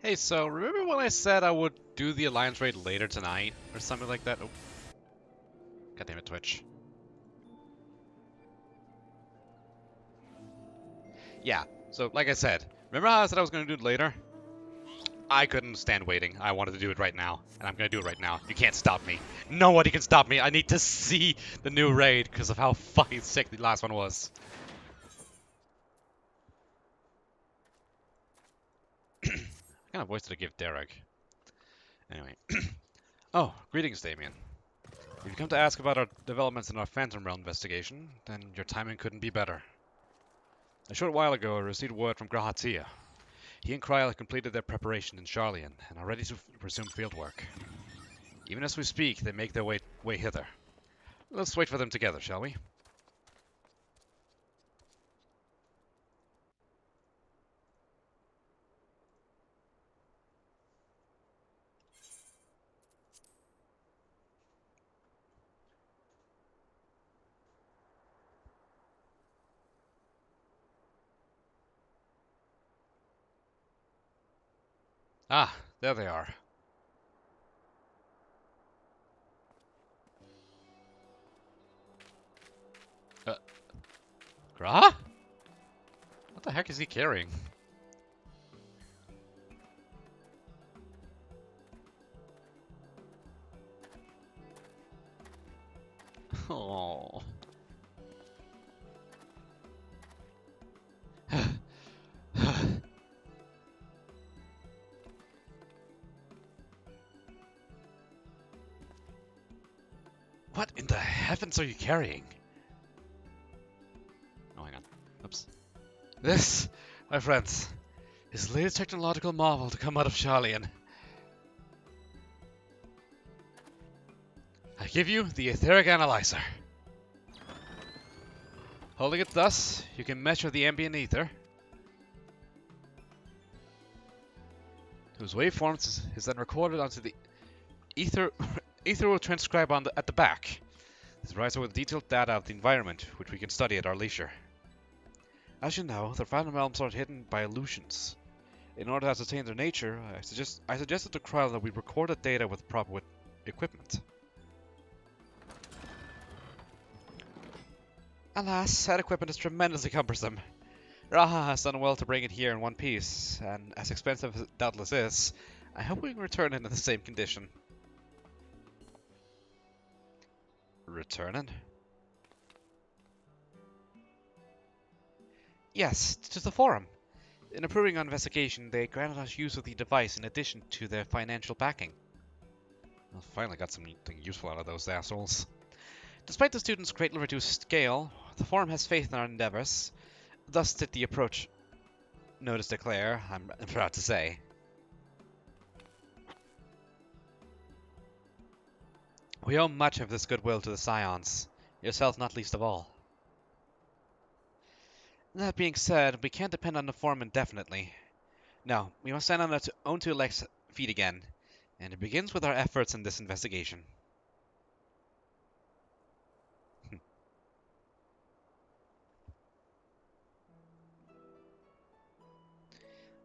Hey, so remember when I said I would do the Alliance raid later tonight? Or something like that? Oh, God damn it, Twitch. Yeah, so like I said, remember how I said I was going to do it later? I couldn't stand waiting. I wanted to do it right now. And I'm going to do it right now. You can't stop me. Nobody can stop me. I need to see the new raid because of how fucking sick the last one was. What kind of voice did I give Derek? Anyway. Oh, greetings, Damien. If you come to ask about our developments in our Phantom Realm investigation, then your timing couldn't be better. A short while ago, I received word from Grahatia. He and Kryl have completed their preparation in Sharlayan and are ready to resume fieldwork. Even as we speak, they make their way hither. Let's wait for them together, shall we? Ah, there they are. Graha? What the heck is he carrying? Oh. What in the heavens are you carrying? Oh, hang on. Oops. This, my friends, is the latest technological marvel to come out of Sharlayan. I give you the etheric analyzer. Holding it thus, you can measure the ambient ether, whose waveforms is then recorded onto the ether. Ether will transcribe at the back. This provides us with detailed data of the environment, which we can study at our leisure. As you know, the Phantom Realms are hidden by illusions. In order to ascertain their nature, I suggested to Kryl that we record the data with proper equipment. Alas, that equipment is tremendously cumbersome. Raha has done well to bring it here in one piece, and as expensive as it doubtless is, I hope we can return it in the same condition. Return it? Yes, to the Forum. In approving our investigation, they granted us use of the device in addition to their financial backing. I finally got something useful out of those assholes. Despite the students' greatly reduced scale, the Forum has faith in our endeavors. Thus did the approach. Notice declare, I'm proud to say. We owe much of this goodwill to the Scions, yourself not least of all. That being said, we can't depend on the Forum indefinitely. No, we must stand on our own two legs feet again, and it begins with our efforts in this investigation.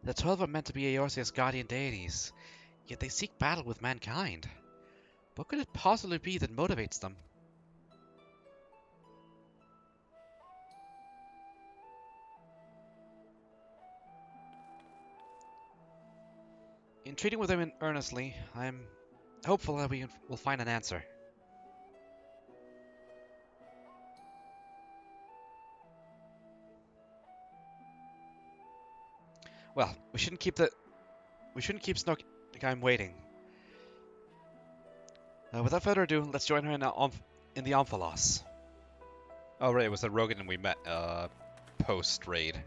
The 12 are meant to be Eorzea's guardian deities, yet they seek battle with mankind. What could it possibly be that motivates them? In treating with them earnestly, I am hopeful that we will find an answer. Well, we shouldn't keep Snoke waiting. Without further ado, let's join her in the Omphalos. Oh right, it was the Rogan we met post raid.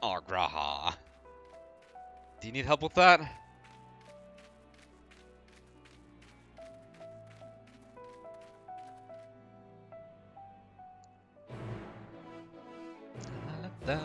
Oh, Graha. Do you need help with that? La, la, la.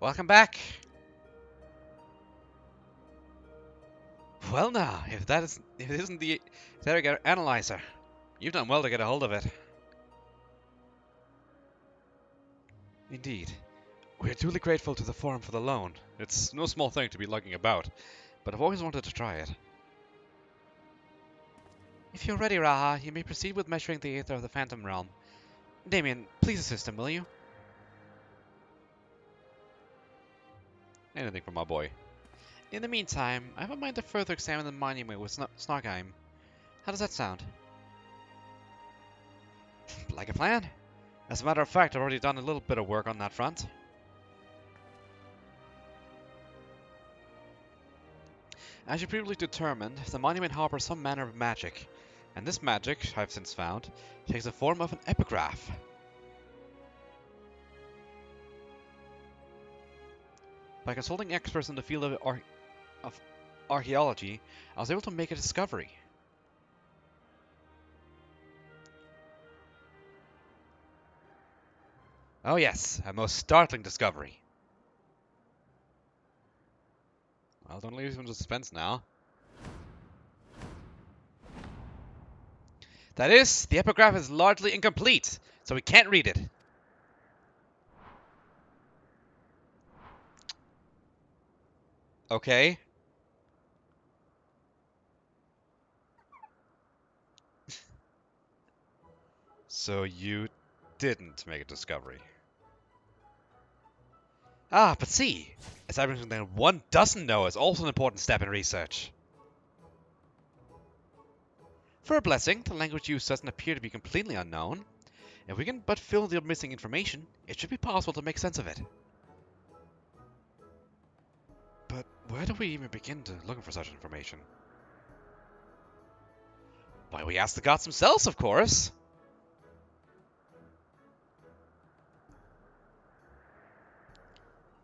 Welcome back. Well now, if it isn't the Theriger analyzer, you've done well to get a hold of it. Indeed. We're duly grateful to the Forum for the loan. It's no small thing to be lugging about, but I've always wanted to try it. If you're ready, Raha, you may proceed with measuring the aether of the Phantom Realm. Damien, please assist him, will you? Anything for my boy. In the meantime, I have a mind to further examine the monument with Snarkheim. How does that sound? Like a plan? As a matter of fact, I've already done a little bit of work on that front. As you previously determined, the monument harbors some manner of magic, and this magic, I've since found, takes the form of an epigraph. By consulting experts in the field of archaeology, I was able to make a discovery. Oh yes, a most startling discovery. Well, don't leave us in suspense now. That is, the epigraph is largely incomplete, so we can't read it. Okay. So you didn't make a discovery. Ah, but see, establishing that one doesn't know is also an important step in research. For a blessing, the language used doesn't appear to be completely unknown. If we can but fill the missing information, it should be possible to make sense of it. But where do we even begin to looking for such information? Why, we ask the gods themselves, of course.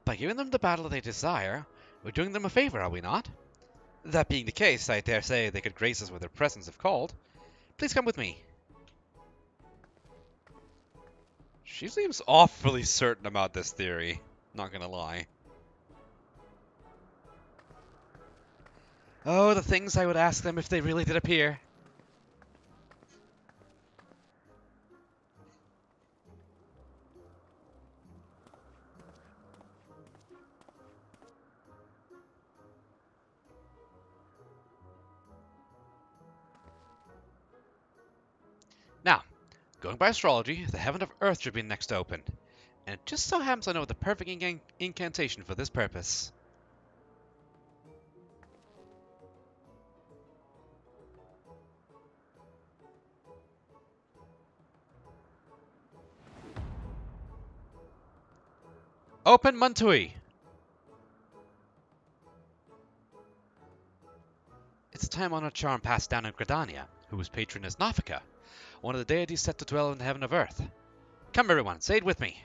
By giving them the battle they desire, we're doing them a favor, are we not? That being the case, I dare say they could grace us with their presence if called. Please come with me. She seems awfully certain about this theory, not gonna lie. Oh, the things I would ask them if they really did appear. Now, going by astrology, the heaven of Earth should be next to open. And it just so happens I know the perfect incantation for this purpose. Open Mantui! It's a time-honored charm passed down in Gridania, whose patron is Nafika, one of the deities set to dwell in the heaven of Earth. Come everyone, say it with me.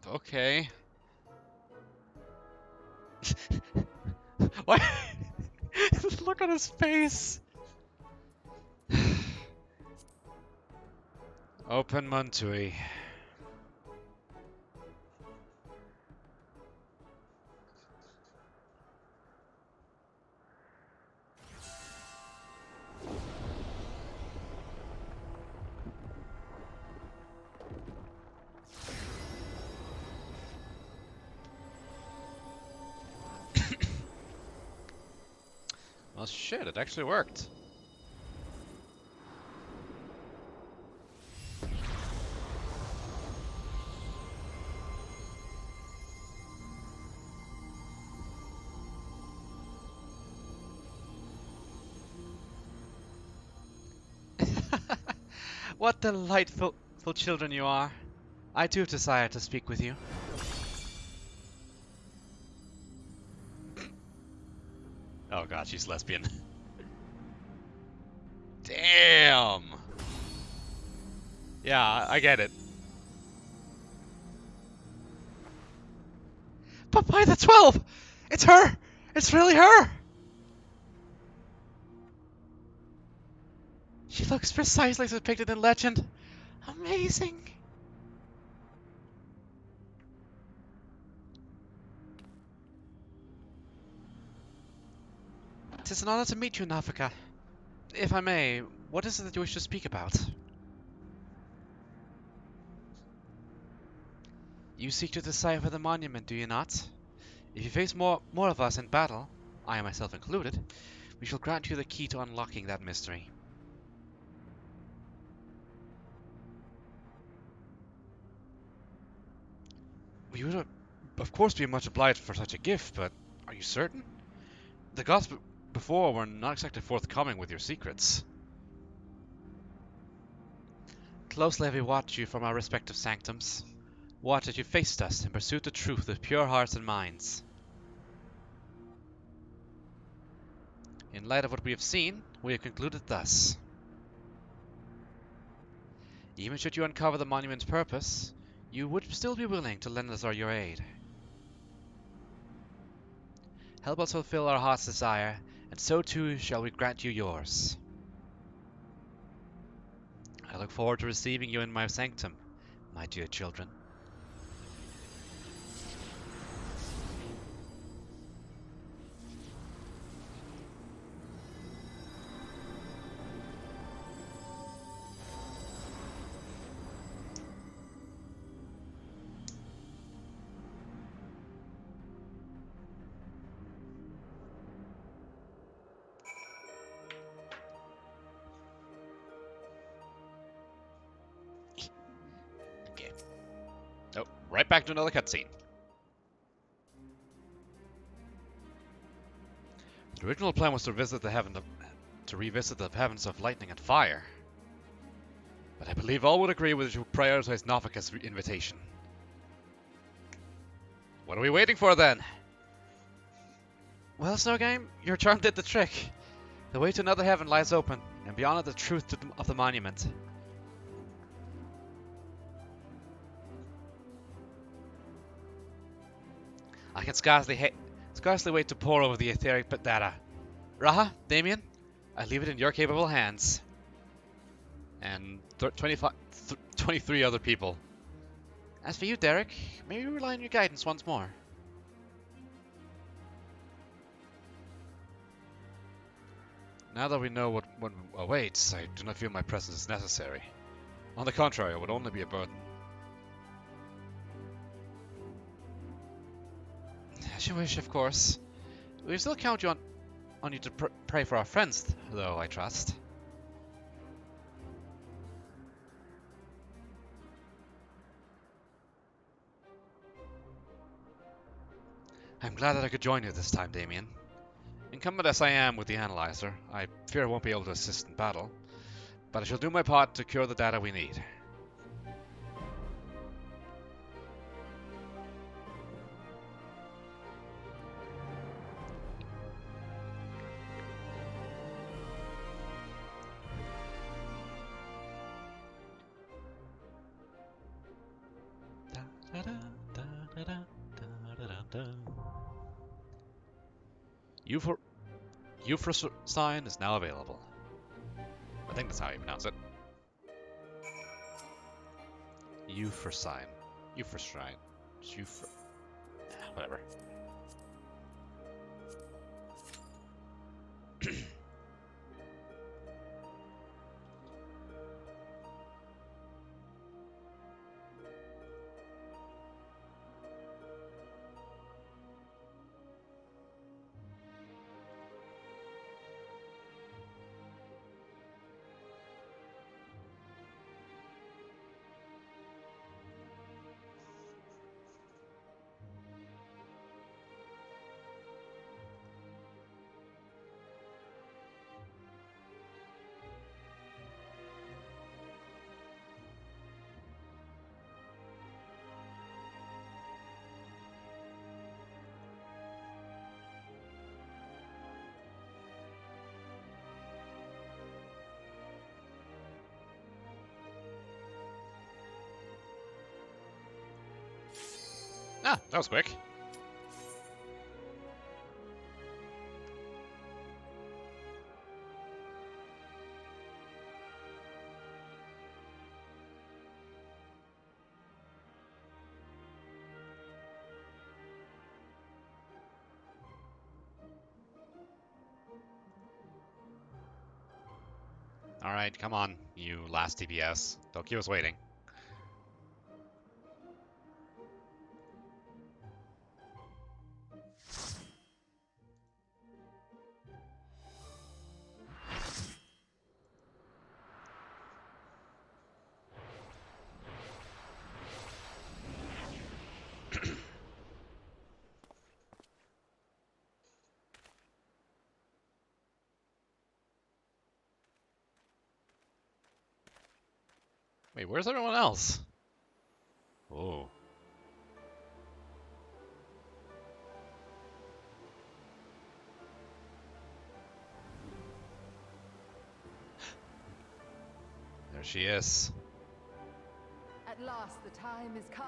Okay. Why? Look at his face. Open Mantui. Well, shit, it actually worked. What delightful children you are. I too desire to speak with you. Oh god, she's lesbian. Damn! Yeah, I get it. But by the 12! It's her! It's really her! She looks precisely as depicted in legend. Amazing! 'Tis an honor to meet you, Nafika. If I may, what is it that you wish to speak about? You seek to decipher the monument, do you not? If you face more of us in battle, I myself included, we shall grant you the key to unlocking that mystery. We would, of course, be much obliged for such a gift, but are you certain? The gods before were not exactly forthcoming with your secrets. Closely have we watched you from our respective sanctums. Watch as you faced us and pursued the truth with pure hearts and minds. In light of what we have seen, we have concluded thus. Even should you uncover the monument's purpose, you would still be willing to lend us your aid. Help us fulfill our heart's desire, and so too shall we grant you yours. I look forward to receiving you in my sanctum, my dear children. Okay. Oh, right back to another cutscene. The original plan was to revisit the heavens of lightning and fire. But I believe all would agree with you to prioritize Nafika's invitation. What are we waiting for then? Well, Snow Game, your charm did the trick. The way to another heaven lies open, and beyond it the truth of the monument. I can scarcely wait to pore over the etheric data. Raha, Damien, I leave it in your capable hands. And 23 other people. As for you, Derek, maybe rely on your guidance once more. Now that we know what awaits, I do not feel my presence is necessary. On the contrary, it would only be a burden. As you wish, of course. We still count on you to pray for our friends, though, I trust. I'm glad that I could join you this time, Damien. Incumbent as I am with the analyzer, I fear I won't be able to assist in battle, but I shall do my part to cure the data we need. Euphrosyne is now available. I think that's how you pronounce it. Euphrosyne. Euphrosyne. Whatever. Ah, that was quick. Alright, come on, you last DPS. Don't keep us waiting. Wait, where's everyone else? Oh. There she is. At last the time is come.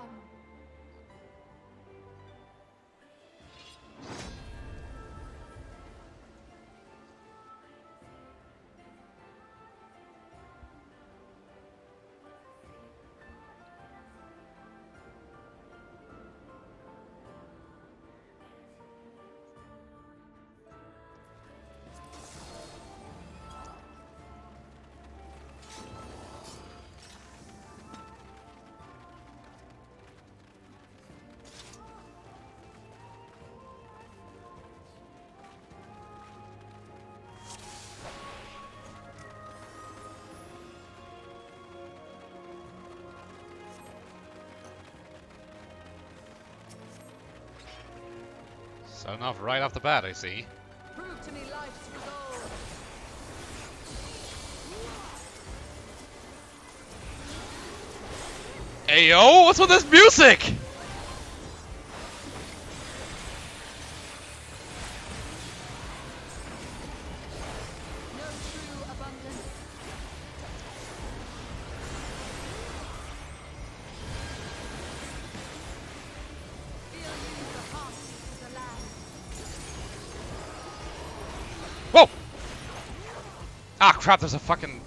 Starting off right off the bat, I see. Prove to me life's resolve. Hey yo, what's with this music? No true abundance. Feel you the heartbeat of the land. Whoa! Ah crap, there's a fucking...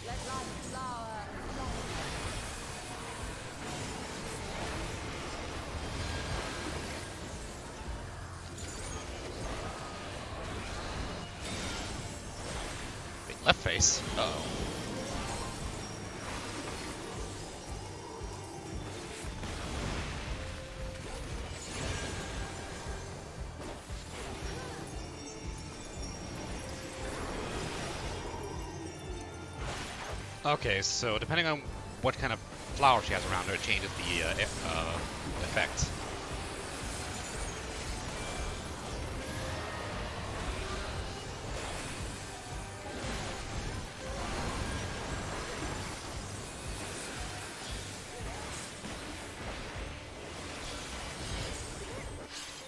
Let life flower and blossom. Wait, left face? Uh-oh. Okay, so depending on what kind of flower she has around her, it changes the effect.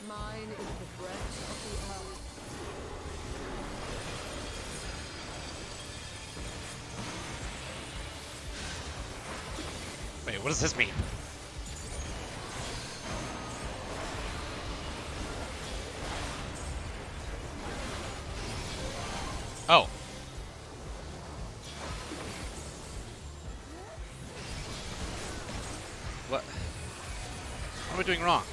Mine is the breath of the earth. Wait, what does this mean? Oh. What? What am I doing wrong?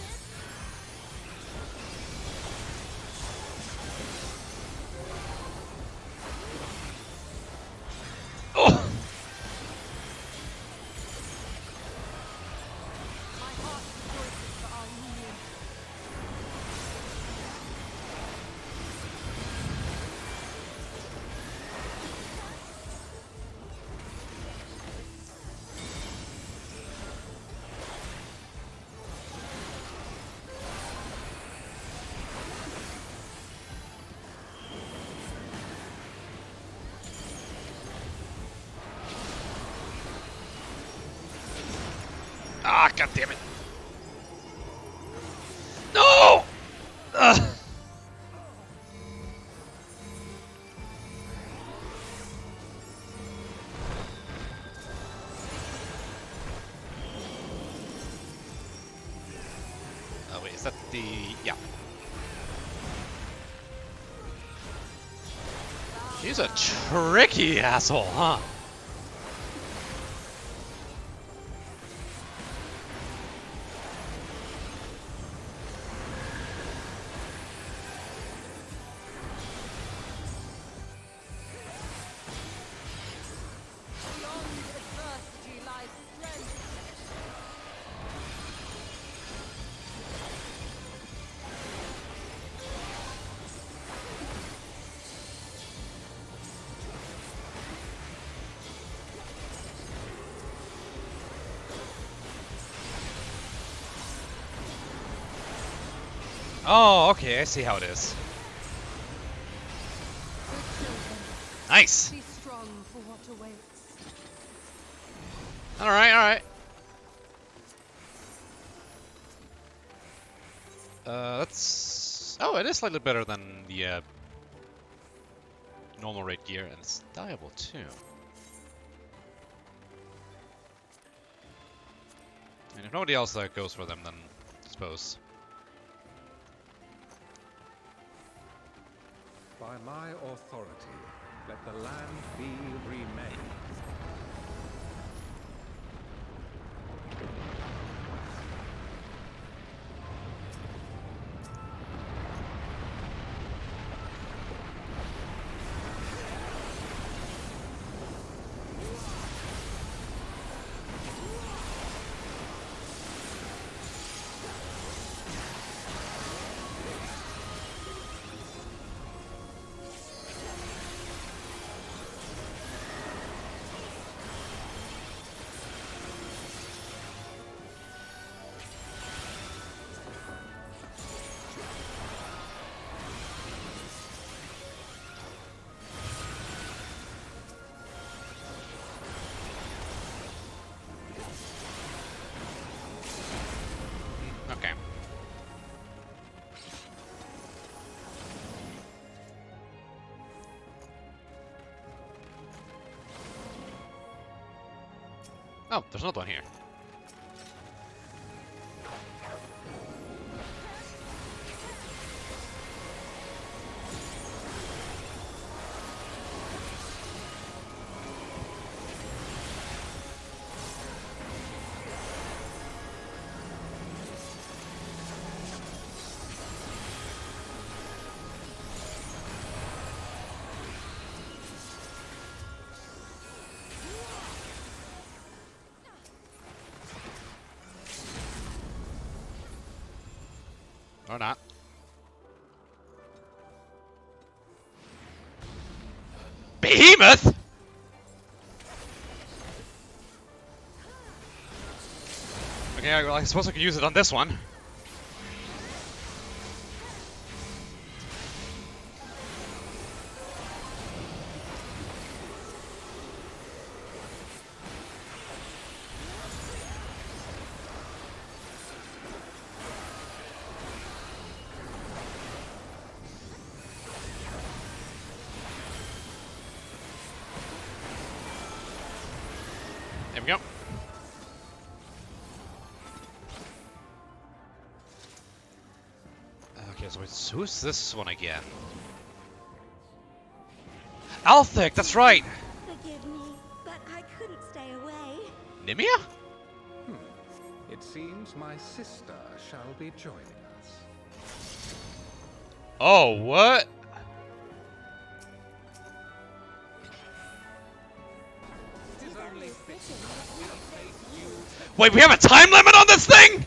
Oh! My heart rejoices for our union. God damn it! No! Ugh. Oh wait, is that the... yeah. She's a tricky asshole, huh? Beyond adversity lies strength. Oh, okay, I see how it is. Good children, Nice! be strong for what awaits. Alright, alright. That's... oh, it is slightly better than the normal raid gear, and it's dyeable too. And if nobody else goes for them, then I suppose. By my authority, let the land be remade. Okay. Oh, there's another one here. Or not. Behemoth? Okay, well, I suppose I could use it on this one. There we go. Okay, so who's this one again? Althic, that's right! Forgive me, but I couldn't stay away. Nimia? It seems my sister shall be joining us. Oh, what? Wait, we have a time limit on this thing?!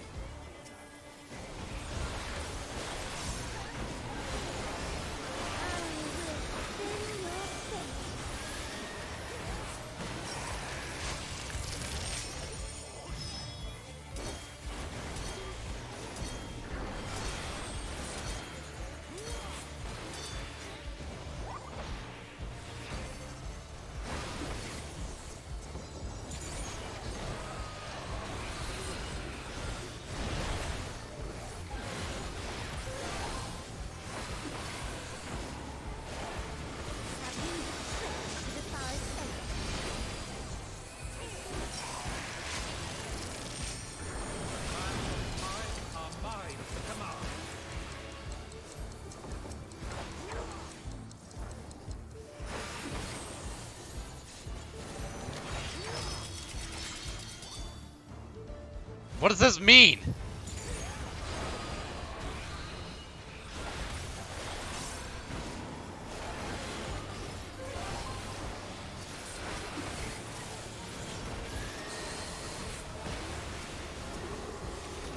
What does this mean?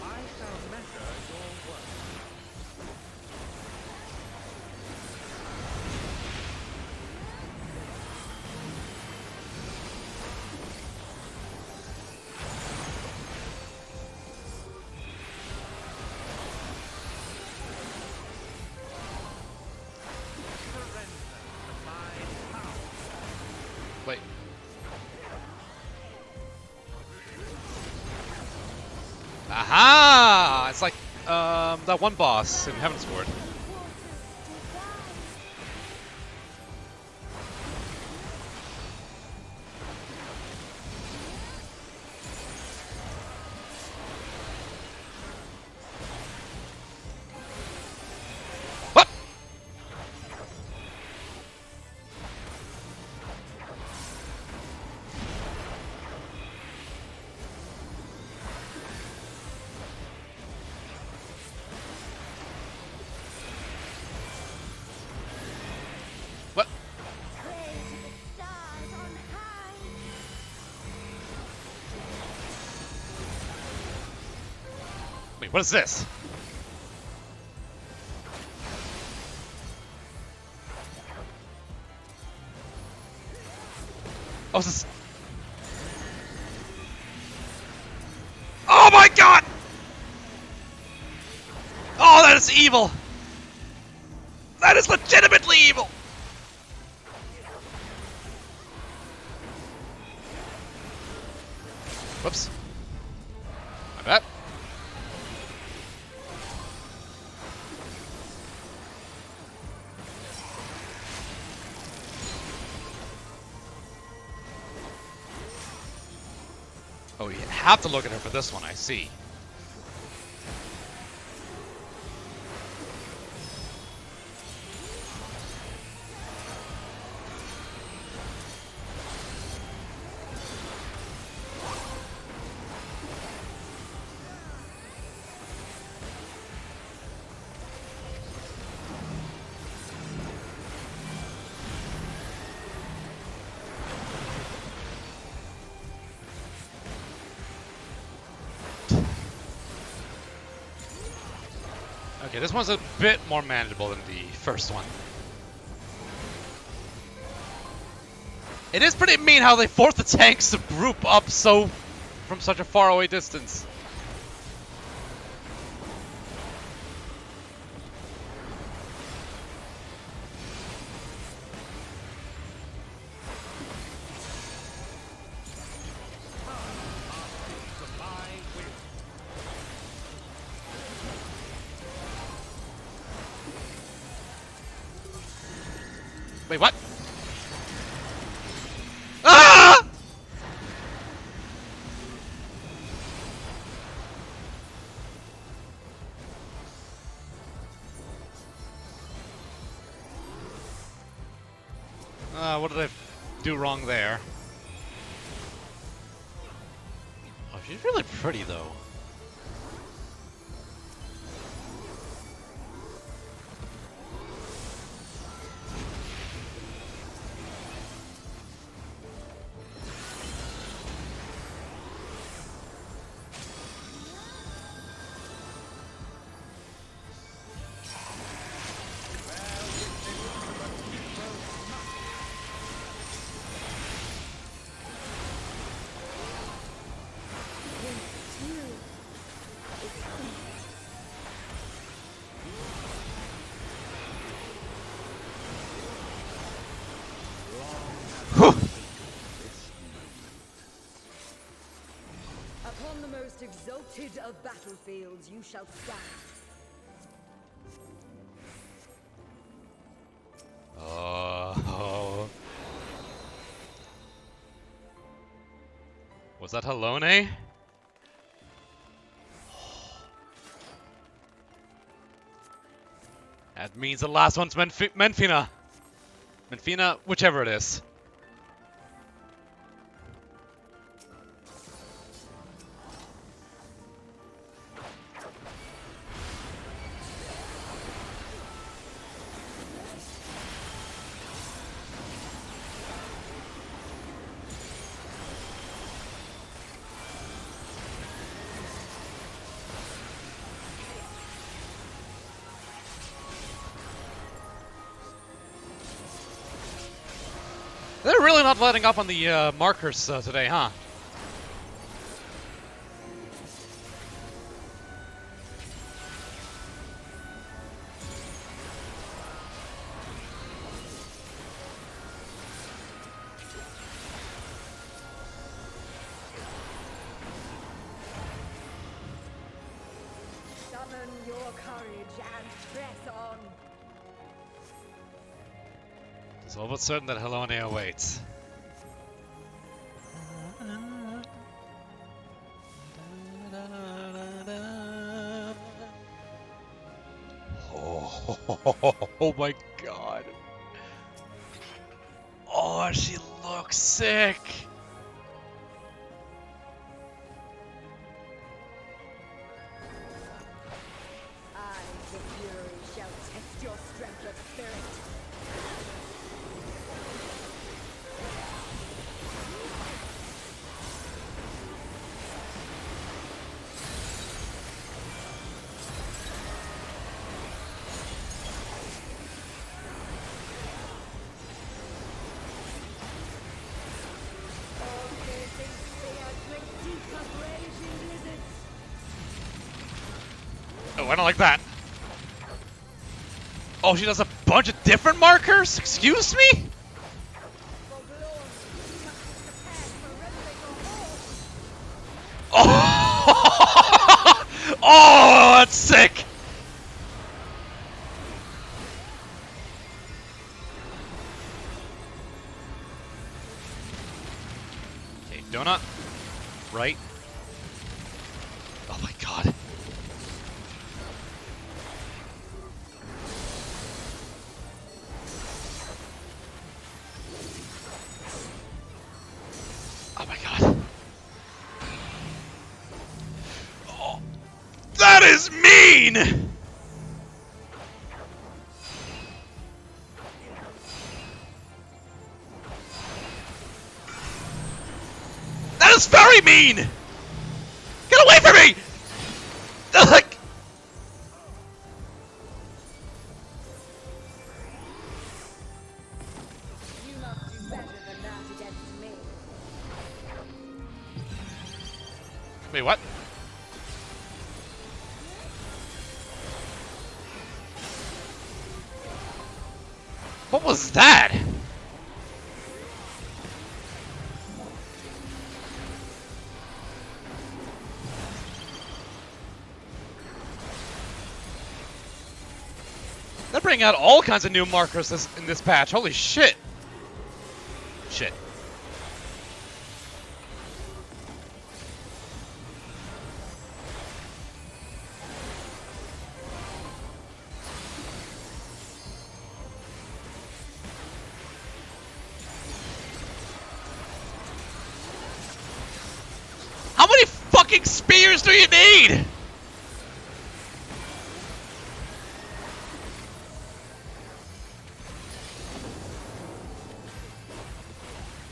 I shall measure your work. Surrender to my power. Wait. Aha! It's like that one boss in Heaven's Ward. What? What? Pray to the stars on high. Wait, what is this? Oh, is this? Oh my god! Oh, that is evil! That is legitimately evil! Whoops. My bad. Oh, you have to look at her for this one, I see. Okay, this one's a bit more manageable than the first one. It is pretty mean how they force the tanks to group up so from such a far away distance. To my will. Wait, what? Ah! What did I do wrong there? Oh, she's really pretty though. Upon the most exalted of battlefields you shall stand. Oh. Was that Halone? That means the last one's Menfina. Menfina, whichever it is. They're really not letting up on the markers today, huh? Summon your courage and press on. It's all but certain that Helonia awaits. Oh my god. Oh, she looks sick. I, the Fury, shall test your strength of spirit. All piercing spears drink deep of raging blizzards. Oh, I don't like that. Oh, she does a bunch of different markers? Excuse me? For glory, you must be prepared for rendering your all. Oh, oh, that's sick. Okay, donut. Right. Oh my god. Oh my god. Oh, that is mean! That is very mean! Get away from me! Like, You must do better than that against me. wait, what? What was that? They're bringing out all kinds of new markers in this patch. Holy shit. Shit. How many fucking spears do you need?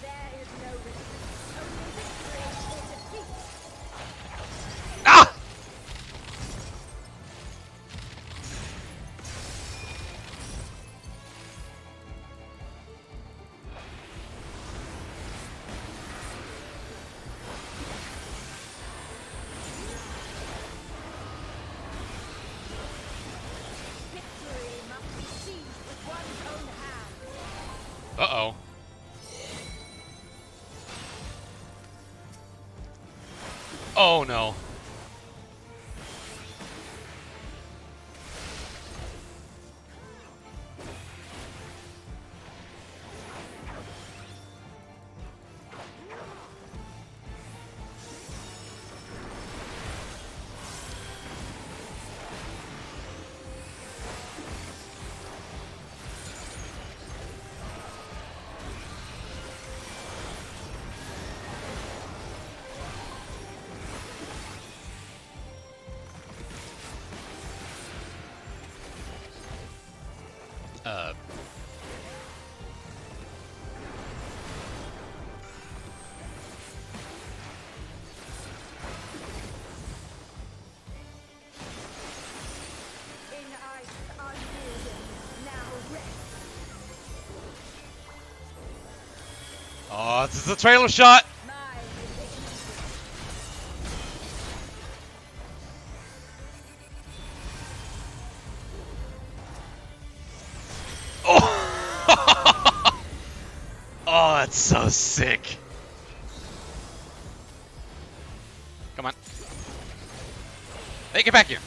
There is no retreat, only victory or defeat. Ah! Victory must be seized with one's own hand. Uh-oh. Oh no. this is a trailer shot. Mine is the easiest. Oh, oh, that's so sick. Come on. Hey, get back here.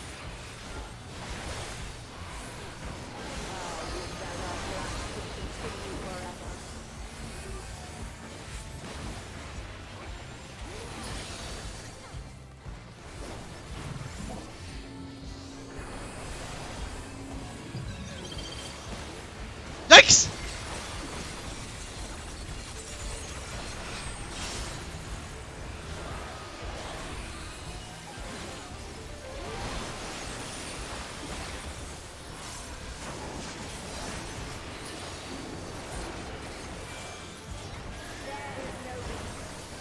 Yikes!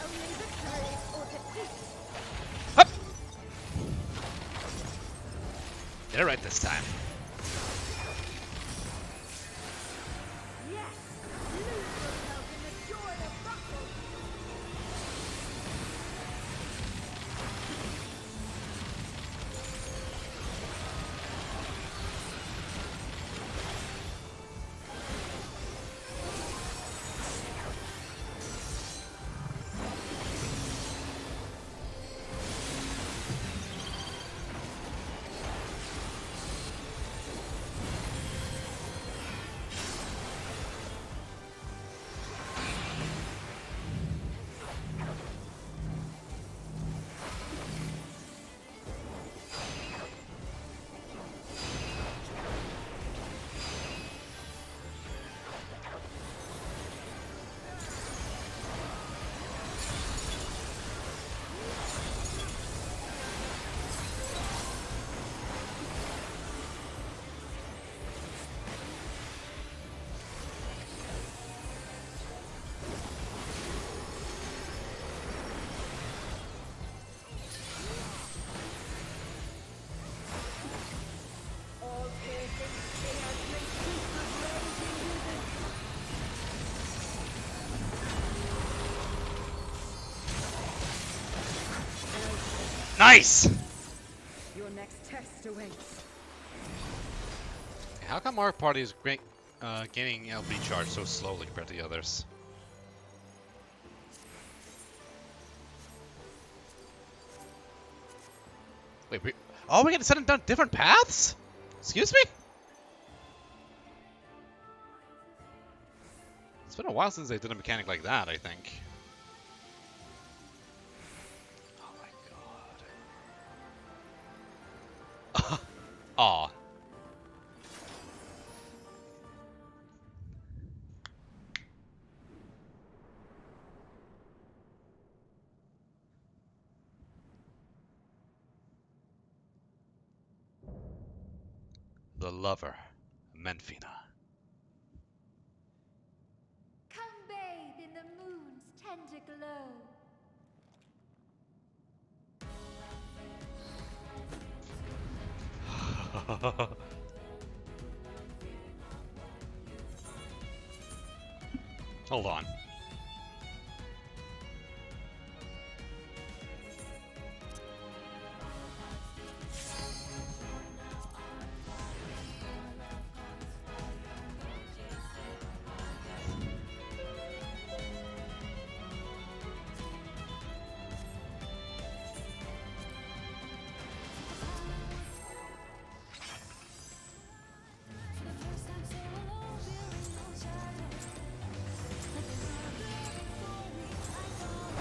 Only victory or defeat. Hup. Did it right this time. Yes! Lose yourself in the joy of battle! All piercing spears may shoot with raging within. Nice! Your next test awaits. How come our party is gaining LB charge so slowly compared to the others? Wait, oh, we get to send them down different paths? Excuse me? It's been a while since they did a mechanic like that, I think. Oh my god. Aw. The lover, Menfina. Come bathe in the moon's tender glow. Hold on.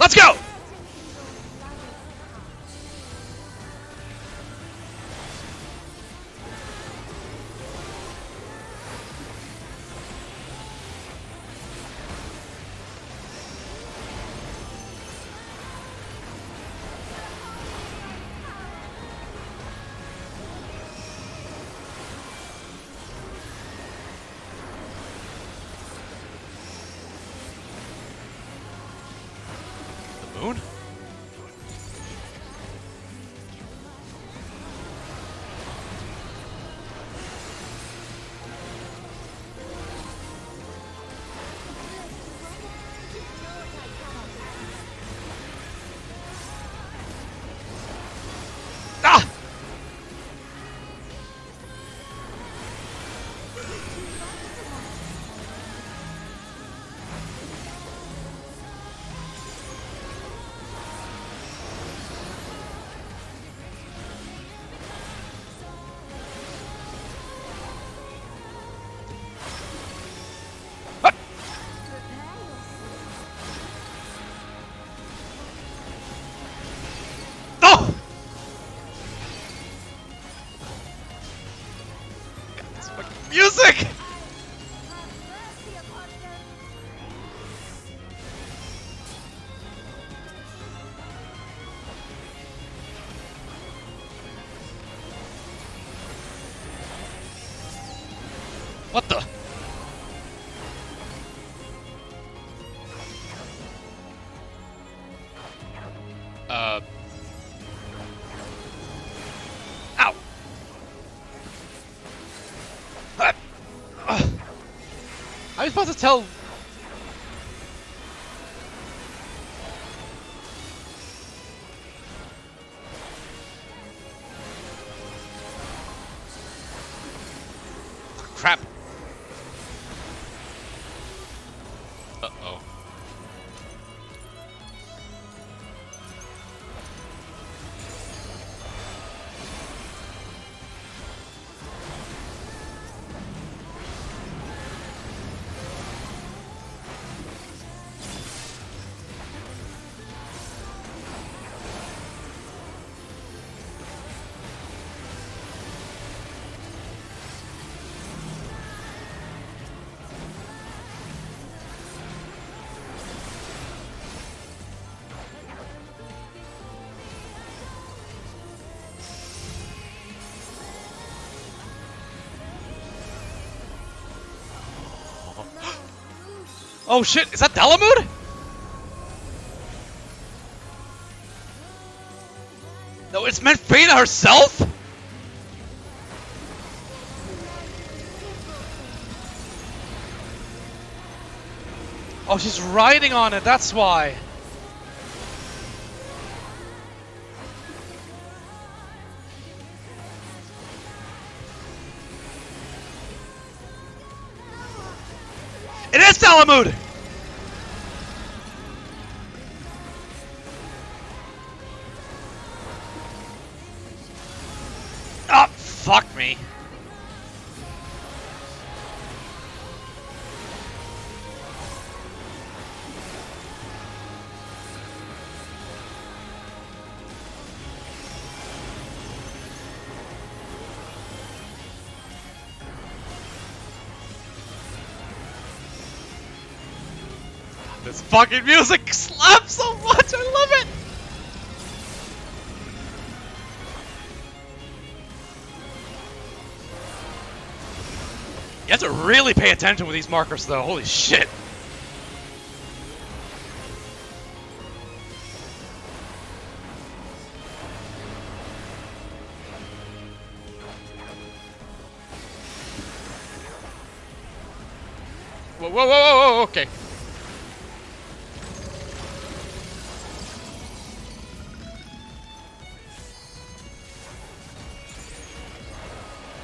Let's go! Music! Have mercy upon them. What the? Ow! How are you supposed to tell? Crap. Uh-oh. Oh shit, is that Dalamud? No, it's Manfreda herself? Oh, she's riding on it, that's why. It is Dalamud! Oh, fuck me. This fucking music slaps so much, I love it! You have to really pay attention with these markers though, holy shit! Whoa, whoa, whoa, whoa, whoa, okay.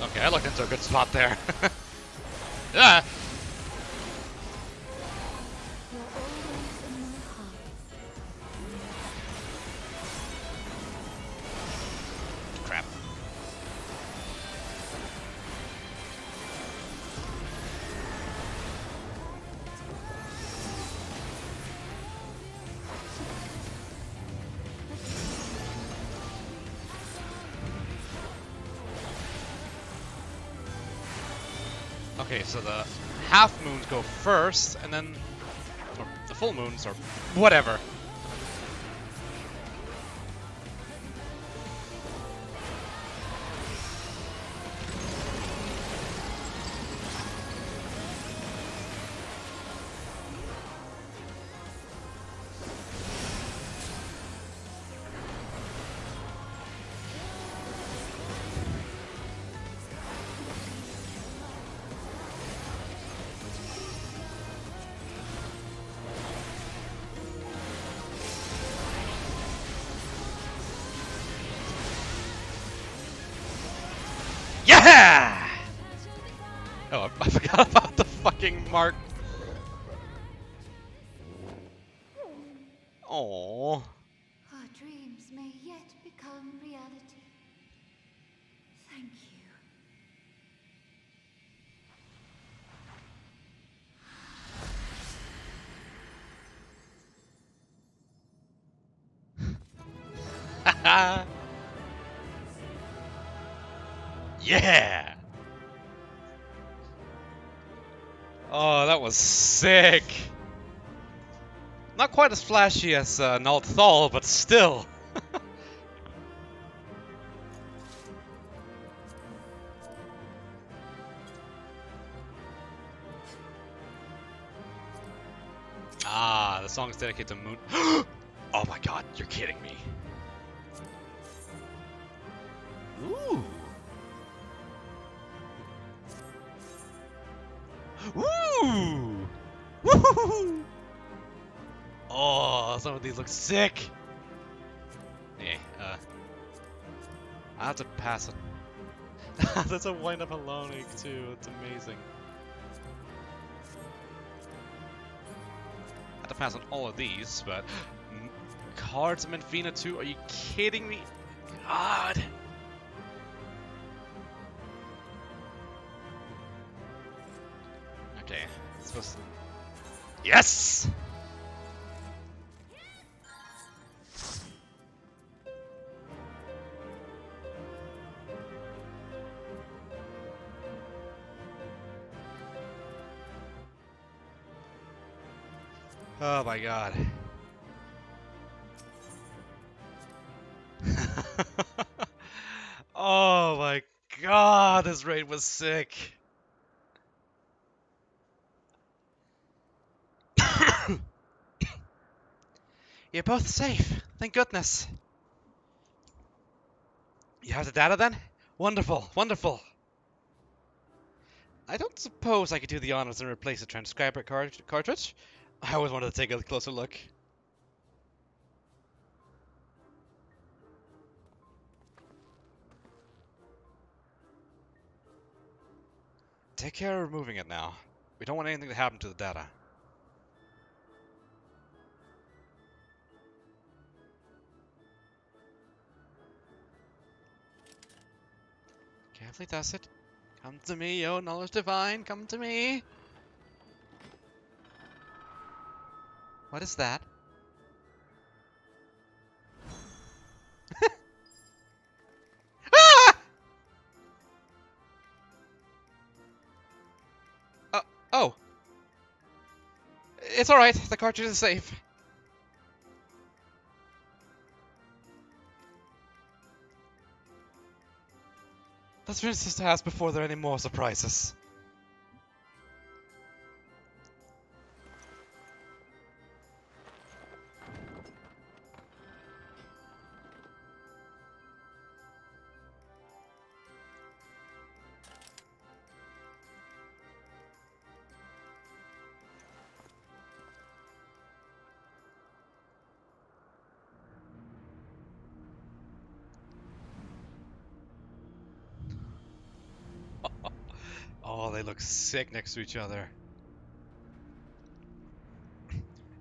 Okay, I looked into a good spot there. Yeah. You're always in my heart. Crap. Okay, so the half moons go first, and then, or the full moons, or whatever. Yeah! Oh, I forgot about the fucking mark. Oh. Our dreams may yet become reality. Thank you. Yeah! Oh, that was sick. Not quite as flashy as Nalt Thal, but still. Ah, the song's dedicated to Moon. Oh my god, you're kidding me. Ooh. Woo! Woo! Oh, some of these look sick. Yeah, I have to pass it. That's a wind-up Halonic too. It's amazing. I have to pass on all of these, but cards of Menfina too. Are you kidding me? God. Okay, it's supposed to... Yes! Oh my god. Oh my god, this raid was sick. You're both safe, thank goodness. You have the data then? Wonderful, wonderful. I don't suppose I could do the honors and replace the transcriber cartridge? I always wanted to take a closer look. Take care of removing it now. We don't want anything to happen to the data. Carefully does it. Come to me, O knowledge divine, come to me! What is that? Ah! Oh! It's alright, the cartridge is safe. Let's finish this task before there are any more surprises. Oh, they look sick next to each other.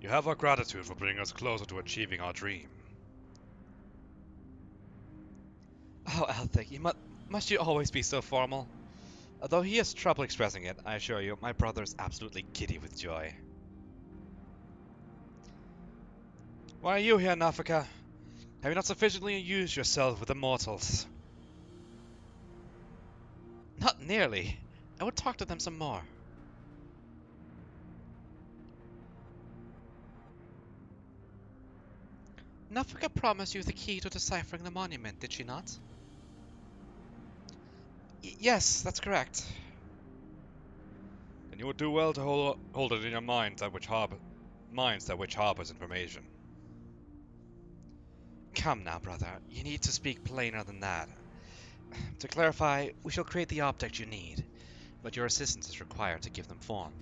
You have our gratitude for bringing us closer to achieving our dream. Oh, Althig, must you always be so formal? Although he has trouble expressing it, I assure you, my brother is absolutely giddy with joy. Why are you here, Nafika? Have you not sufficiently used yourself with the mortals? Not nearly. I would talk to them some more. Nafika promised you the key to deciphering the monument, did she not? Yes, that's correct. Then you would do well to hold it in your minds that which harbors information. Come now, brother. You need to speak plainer than that. To clarify, we shall create the object you need, but your assistance is required to give them form.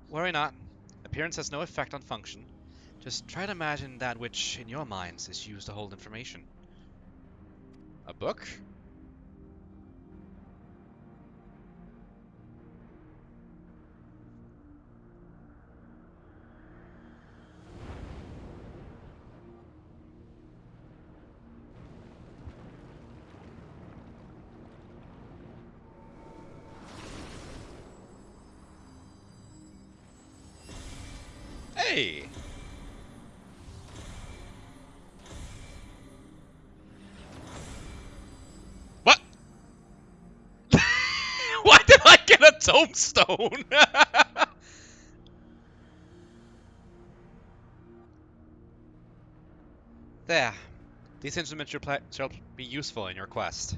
Worry not. Appearance has no effect on function. Just try to imagine that which, in your minds, is used to hold information. A book? Hey! What? tombstone! There. These instruments shall be useful in your quest.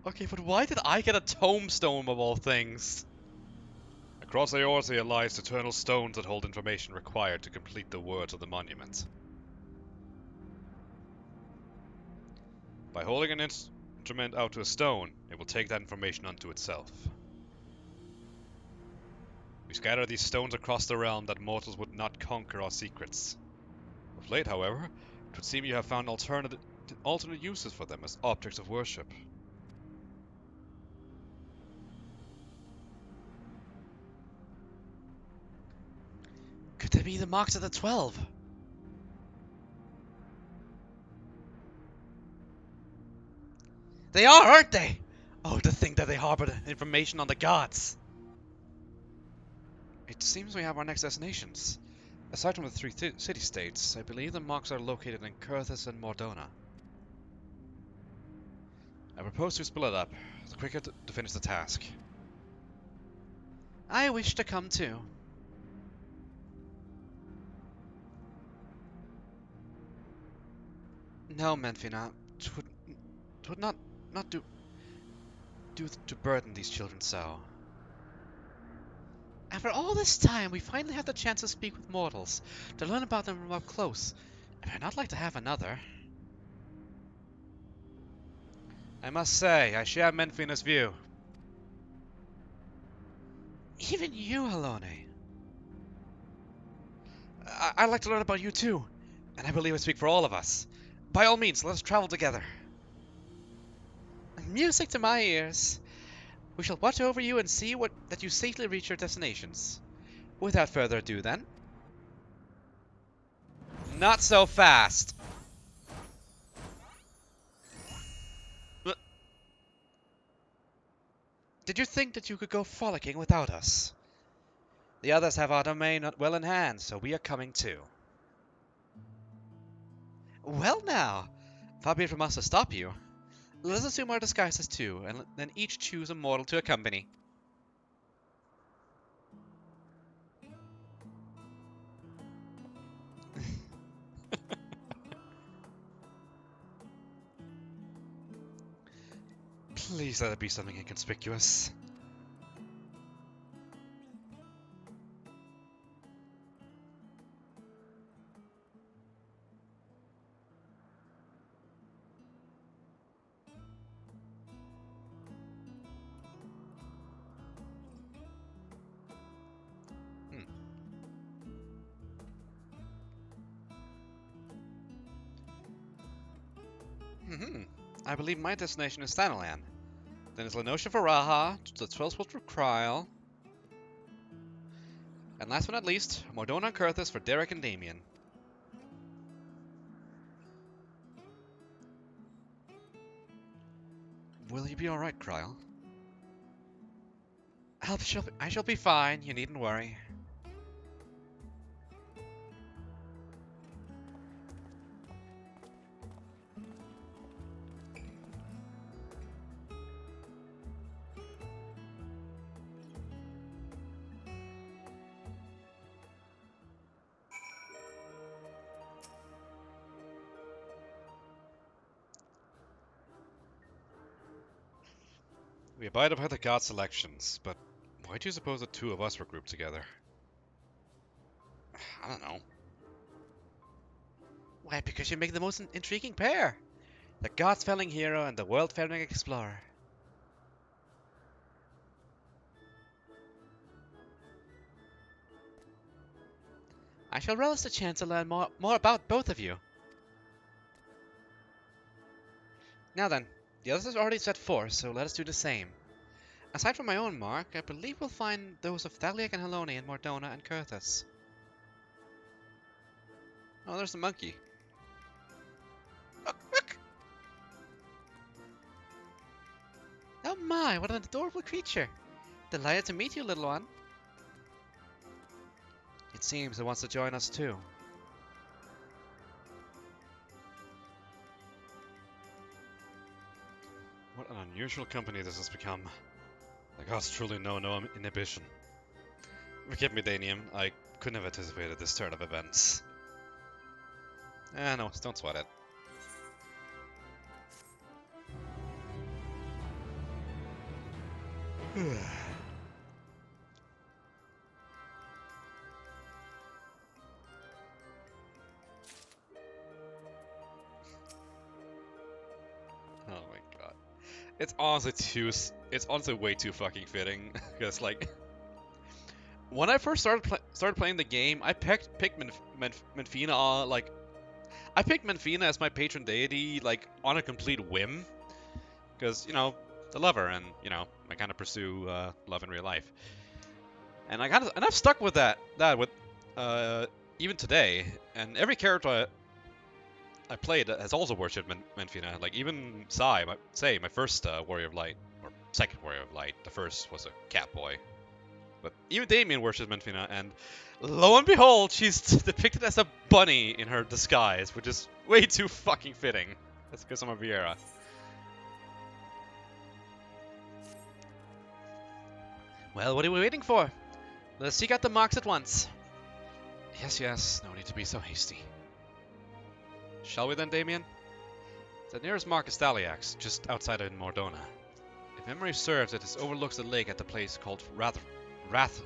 Okay, but why did I get a tombstone of all things? Across Eorzea lies eternal stones that hold information required to complete the words of the monument. By holding an instrument out to a stone, it will take that information unto itself. We scatter these stones across the realm that mortals would not conquer our secrets. Of late, however, it would seem you have found alternate uses for them as objects of worship. Could they be the marks of the 12? They are, aren't they? Oh, to think that they harbor the information on the gods. It seems we have our next destinations. Aside from the three city-states, I believe the marks are located in Kurthus and Mordona. I propose to split it up, the quicker to finish the task. I wish to come too. No, Menfina, 'twould not do to burden these children so. After all this time, we finally have the chance to speak with mortals, to learn about them from up close, and I'd not like to have another. I must say, I share Menfina's view. Even you, Halone. I'd like to learn about you too, and I believe I speak for all of us. By all means, let us travel together. Music to my ears. We shall watch over you and see that you safely reach your destinations. Without further ado, then. Not so fast. Did you think that you could go frolicking without us? The others have our domain well in hand, so we are coming too. Well now, far be it from us to stop you. Let us assume our disguises too, and then each choose a mortal to accompany. Please let it be something inconspicuous. I believe my destination is Thanalan. Then it's Lenosha for Raha, the 12 spot for Kryl. And last but not least, Mordona and Kurthus for Derek and Damien. Will you be alright, Kryl? I shall be fine, you needn't worry. We abide by the god selections, but why do you suppose the two of us were grouped together? I don't know. Why, because you make the most intriguing pair. The god-felling hero and the world-faring explorer. I shall relish the chance to learn more about both of you. Now then, the others have already set forth, so let us do the same. Aside from my own mark, I believe we'll find those of Thaliak and Halone in Mordona and Kurthus. Oh, there's the monkey. Oh my, what an adorable creature! Delighted to meet you, little one. It seems it wants to join us too. What an unusual company this has become. The gods truly know no inhibition. Forgive me, Danium. I couldn't have anticipated this turn of events. No, don't sweat it. Oh my god. It's honestly way too fucking fitting. Because, like, when I first started playing the game, I picked Menfina, like, I picked Menfina as my patron deity, like, on a complete whim. Because, I love her, and, I kind of pursue love in real life. And I've stuck with that with, even today. And every character I played has also worshipped Menfina. Like, even Sai, my first Warrior of Light, or second Warrior of Light. The first was a cat boy. But even Damien worships Menfina, and lo and behold, she's depicted as a bunny in her disguise, which is way too fucking fitting. That's because I'm a Vieira. Well, what are we waiting for? Let's seek out the marks at once. Yes, no need to be so hasty. Shall we then, Damien? The nearest mark is Thaliax, just outside of Mordona. If memory serves, it overlooks the lake at the place called Wrathfrost.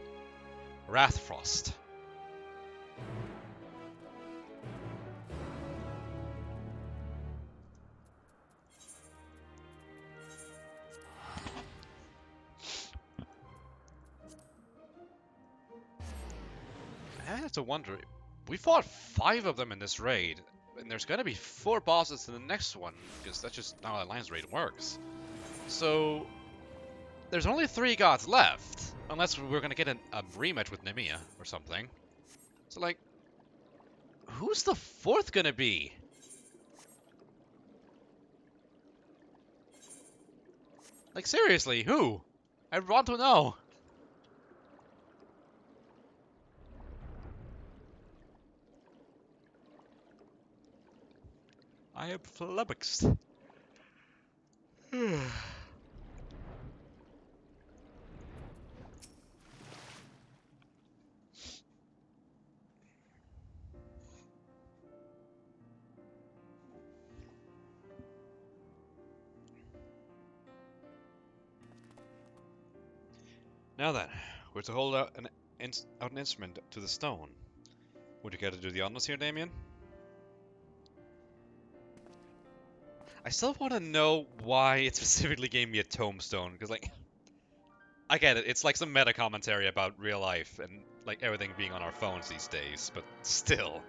I have to wonder, we fought 5 of them in this raid, and there's gonna be 4 bosses in the next one, because that's just how Alliance raid works. So, there's only 3 gods left, unless we're gonna get a rematch with Nemea or something. So, like, who's the 4th gonna be? Like, seriously, who? I want to know. I am flummoxed. Now then, we're to hold out an instrument to the stone. Would you care to do the honors here, Damien? I still want to know why it specifically gave me a tombstone, because, like, I get it, it's like some meta commentary about real life and, like, everything being on our phones these days, but still.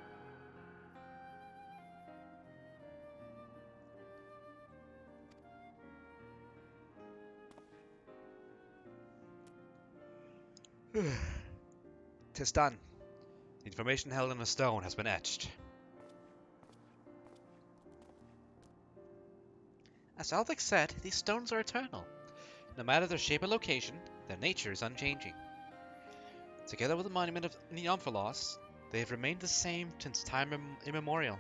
Tis done. The information held in the stone has been etched. As Alvik said, these stones are eternal. No matter their shape or location, their nature is unchanging. Together with the monument of Neomphalos, they have remained the same since time immemorial.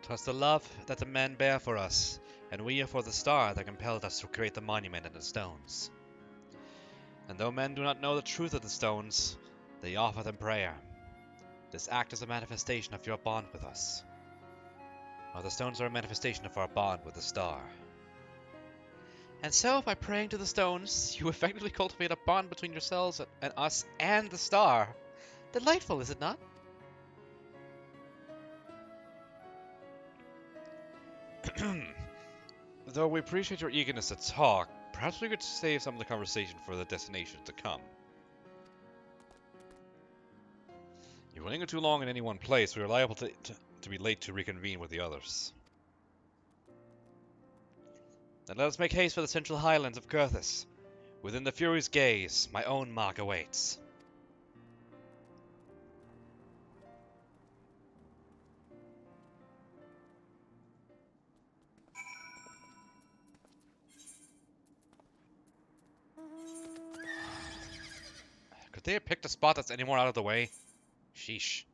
'Twas the love that the men bear for us, and we are for the star that compelled us to create the monument and the stones. And though men do not know the truth of the stones, they offer them prayer. This act is a manifestation of your bond with us. While the stones are a manifestation of our bond with the star. And so, by praying to the stones, you effectively cultivate a bond between yourselves and us and the star. Delightful, is it not? Though we appreciate your eagerness to talk, perhaps we could save some of the conversation for the destination to come. If we linger too long in any one place, we are liable to be late to reconvene with the others. Then let us make haste for the central highlands of Kurthus. Within the Fury's gaze, my own mark awaits. Could they have picked a spot that's any more out of the way? Sheesh.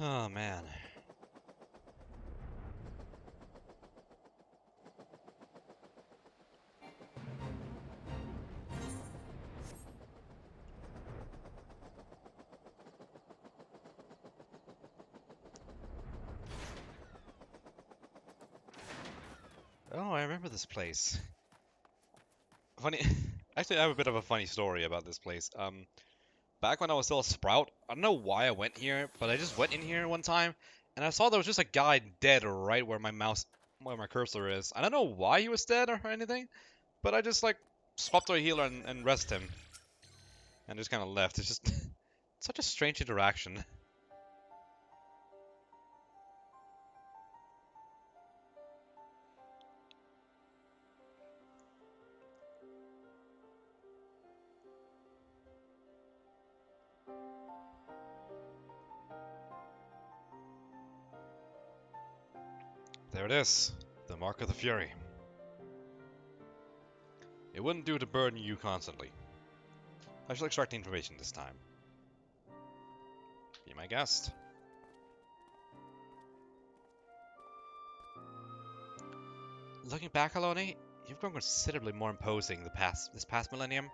Oh man. Oh, I remember this place. Funny. Actually, I have a bit of a funny story about this place. Back when I was still a sprout, I don't know why I went here, but I just went in here one time, and I saw there was just a guy dead right where where my cursor is. I don't know why he was dead or anything, but I just like swapped to a healer and rest him, and just kind of left. It's just such a strange interaction. There it is, the Mark of the Fury. It wouldn't do to burden you constantly. I shall extract the information this time. Be my guest. Looking back, Aloni, you've grown considerably more imposing this past millennium.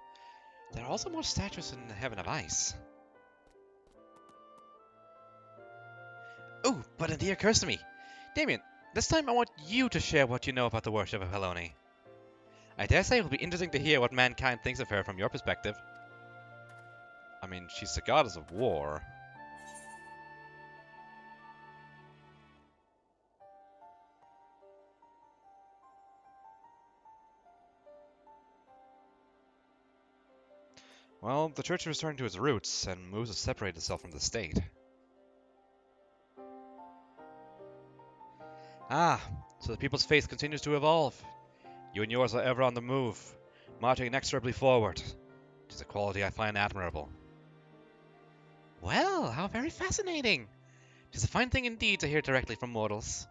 There are also more statues in the Heaven of Ice. Oh, but it occurs to me. Damien, this time I want you to share what you know about the worship of Helone. I dare say it will be interesting to hear what mankind thinks of her from your perspective. I mean, she's the goddess of war. Well, the church has returned to its roots and moves to separate itself from the state. Ah, so the people's faith continues to evolve. You and yours are ever on the move, marching inexorably forward. It is a quality I find admirable. Well, how very fascinating! It is a fine thing indeed to hear directly from mortals.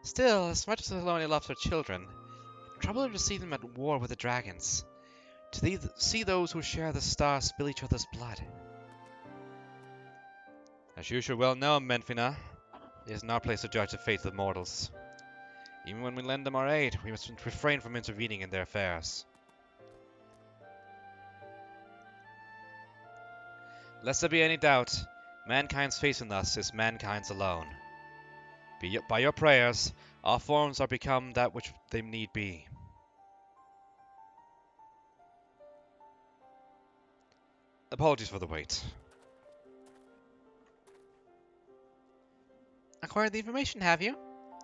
Still, as much as Helone loves her children, it troubles her to see them at war with the dragons. To see those who share the star spill each other's blood. As you should well know, Menfina, it is not our place to judge the fate of mortals. Even when we lend them our aid, we must refrain from intervening in their affairs. Lest there be any doubt, mankind's faith in us is mankind's alone. By your prayers, our forms are become that which they need be. Apologies for the wait. Acquired the information, have you?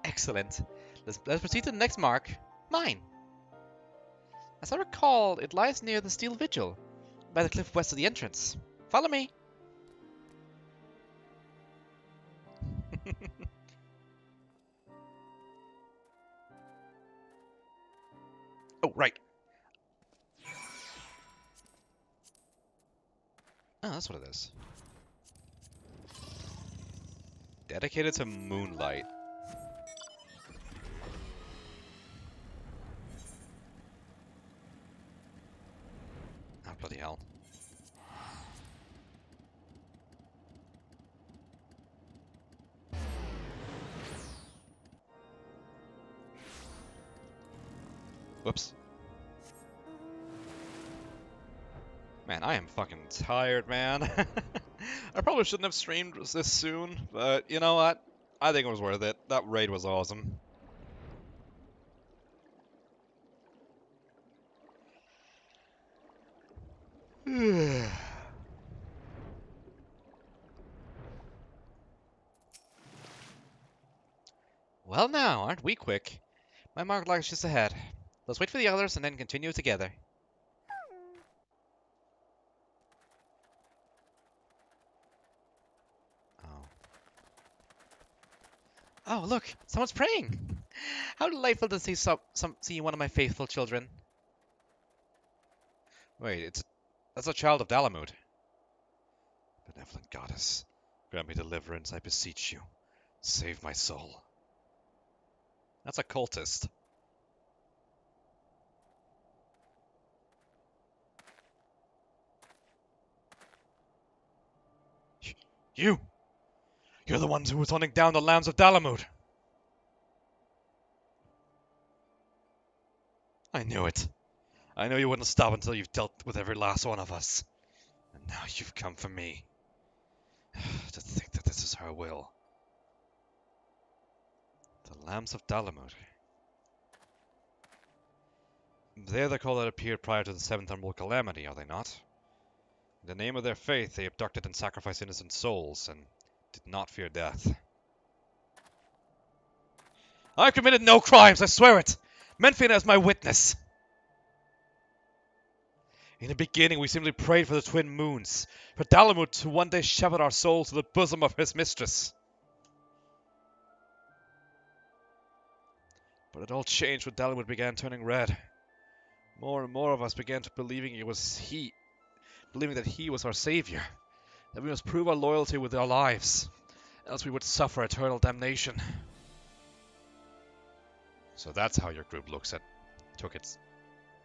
Excellent. Let's proceed to the next mark. Mine. As I recall, it lies near the Steel Vigil, by the cliff west of the entrance. Follow me. Oh, right. Oh, that's what it is. Dedicated to moonlight. Oh, bloody hell. Whoops. Man, I am fucking tired, man. I probably shouldn't have streamed this soon, but you know what? I think it was worth it. That raid was awesome. Well now, aren't we quick? My mark lies just ahead. Let's wait for the others and then continue together. Oh. Oh, look! Someone's praying! How delightful to see one of my faithful children. Wait, that's a child of Dalamud. Benevolent goddess, grant me deliverance, I beseech you. Save my soul. That's a cultist. You! You're the ones who was hunting down the lambs of Dalamud! I knew it. I knew you wouldn't stop until you've dealt with every last one of us. And now you've come for me. To think that this is her will. The lambs of Dalamud. They're the call that appeared prior to the Seventh Emerald Calamity, are they not? In the name of their faith, they abducted and sacrificed innocent souls, and did not fear death. I've committed no crimes, I swear it! Menfina is my witness! In the beginning, we simply prayed for the twin moons, for Dalamud to one day shepherd our souls to the bosom of his mistress. But it all changed when Dalamud began turning red. More and more of us began to believing that he was our savior, that we must prove our loyalty with our lives, else we would suffer eternal damnation. So that's how your group took it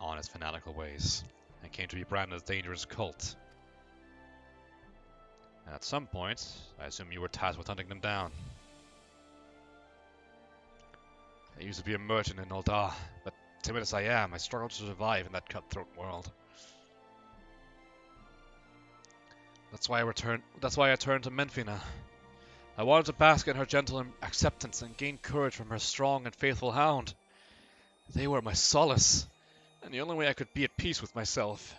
on its fanatical ways, and came to be branded as a dangerous cult. And at some point, I assume you were tasked with hunting them down. I used to be a merchant in Ul'dah, but timid as I am, I struggled to survive in that cutthroat world. That's why I turned to Menfina. I wanted to bask in her gentle acceptance and gain courage from her strong and faithful hound. They were my solace, and the only way I could be at peace with myself.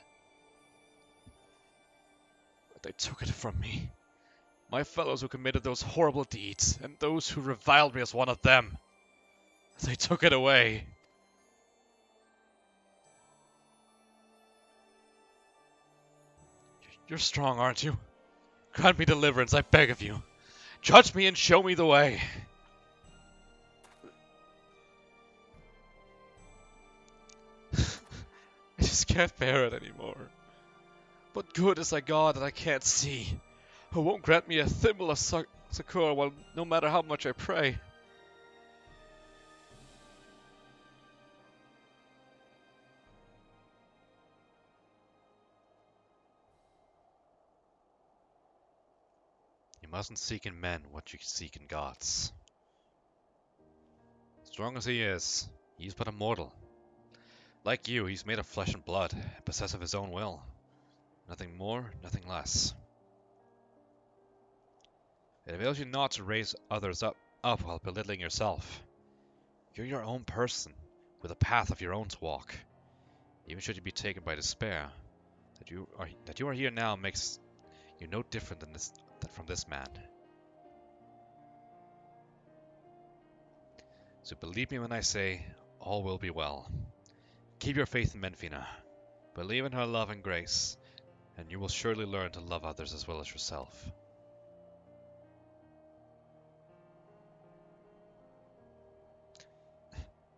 But they took it from me. My fellows who committed those horrible deeds, and those who reviled me as one of them. They took it away. You're strong, aren't you? Grant me deliverance, I beg of you. Judge me and show me the way. I just can't bear it anymore. What good is a God that I can't see, who won't grant me a thimble of succor while no matter how much I pray? You mustn't seek in men what you seek in gods. Strong as he is, he's but a mortal. Like you, he's made of flesh and blood, and possessed of his own will. Nothing more, nothing less. It avails you not to raise others up while belittling yourself. You're your own person, with a path of your own to walk. Even should you be taken by despair, that you are here now makes you no different than from this man. So believe me when I say, all will be well. Keep your faith in Menfina. Believe in her love and grace, and you will surely learn to love others as well as yourself.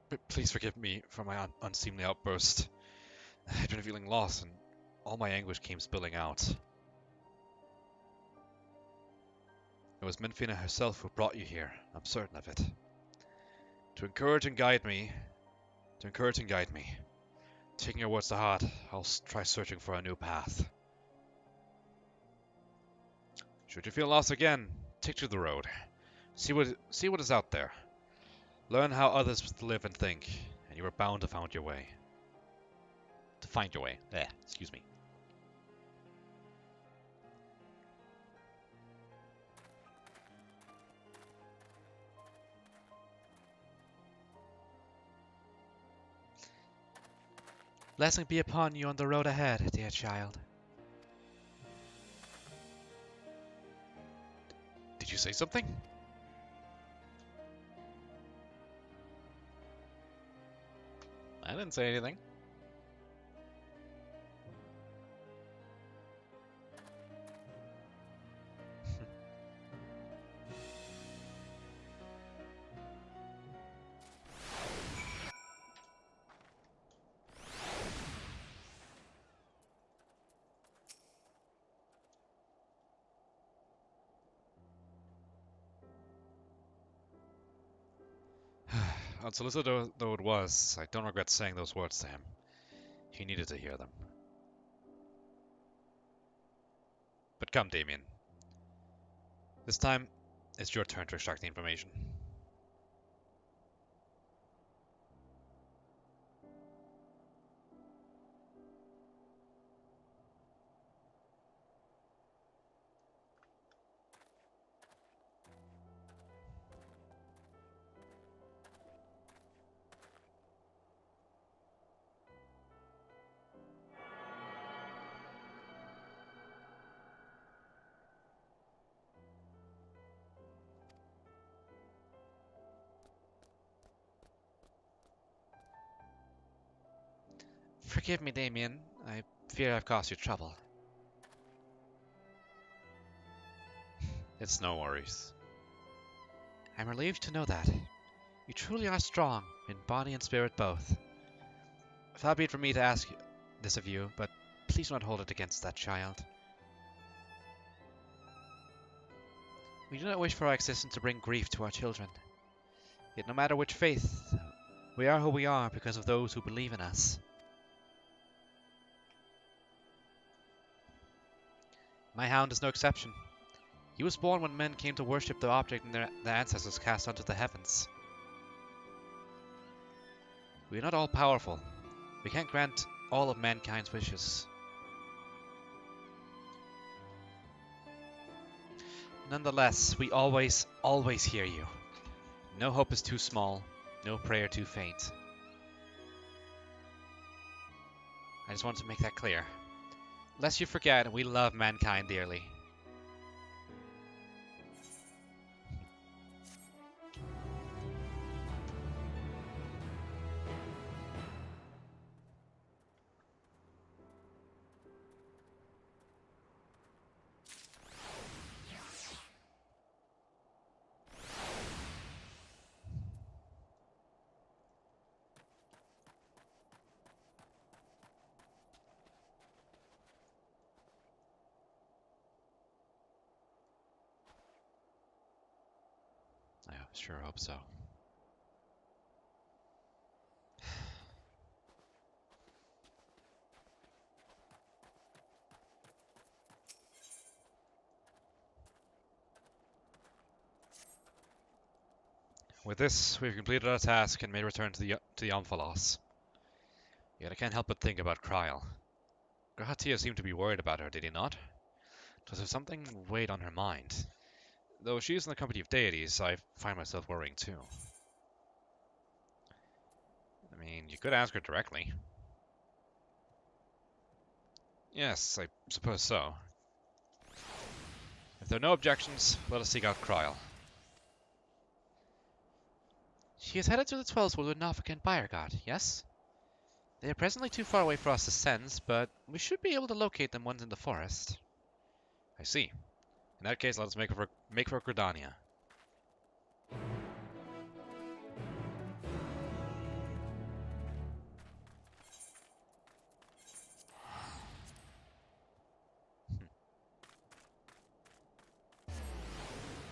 But please forgive me for my unseemly outburst. I'd been feeling lost, and all my anguish came spilling out. It was Menfina herself who brought you here, I'm certain of it. To encourage and guide me. Taking your words to heart, I'll try searching for a new path. Should you feel lost again, take to the road. See what is out there. Learn how others live and think, and you are bound to find your way. Excuse me. Blessing be upon you on the road ahead, dear child. Did you say something? I didn't say anything. Unsolicited though it was, I don't regret saying those words to him. He needed to hear them. But come, Damien. This time, it's your turn to extract the information. Forgive me, Damien. I fear I've caused you trouble. It's no worries. I'm relieved to know that. You truly are strong, in body and spirit both. Far be it from me to ask this of you, but please do not hold it against that child. We do not wish for our existence to bring grief to our children. Yet no matter which faith, we are who we are because of those who believe in us. My hound is no exception. He was born when men came to worship the object their ancestors cast onto the heavens. We are not all powerful. We can't grant all of mankind's wishes. Nonetheless, we always hear you. No hope is too small, no prayer too faint. I just wanted to make that clear. Lest you forget, we love mankind dearly. I sure hope so. With this, we've completed our task and may return to the Omphalos. Yet I can't help but think about Kryl. Grahatia seemed to be worried about her, did he not? Does have something weighed on her mind? Though she is in the company of deities, I find myself worrying too. I mean, you could ask her directly. Yes, I suppose so. If there are no objections, let us seek out Kryl. She is headed to the 12 School with Nafika and Bayergod, yes? They are presently too far away for us to sense, but we should be able to locate them once in the forest. I see. In that case, let us make for Gridania.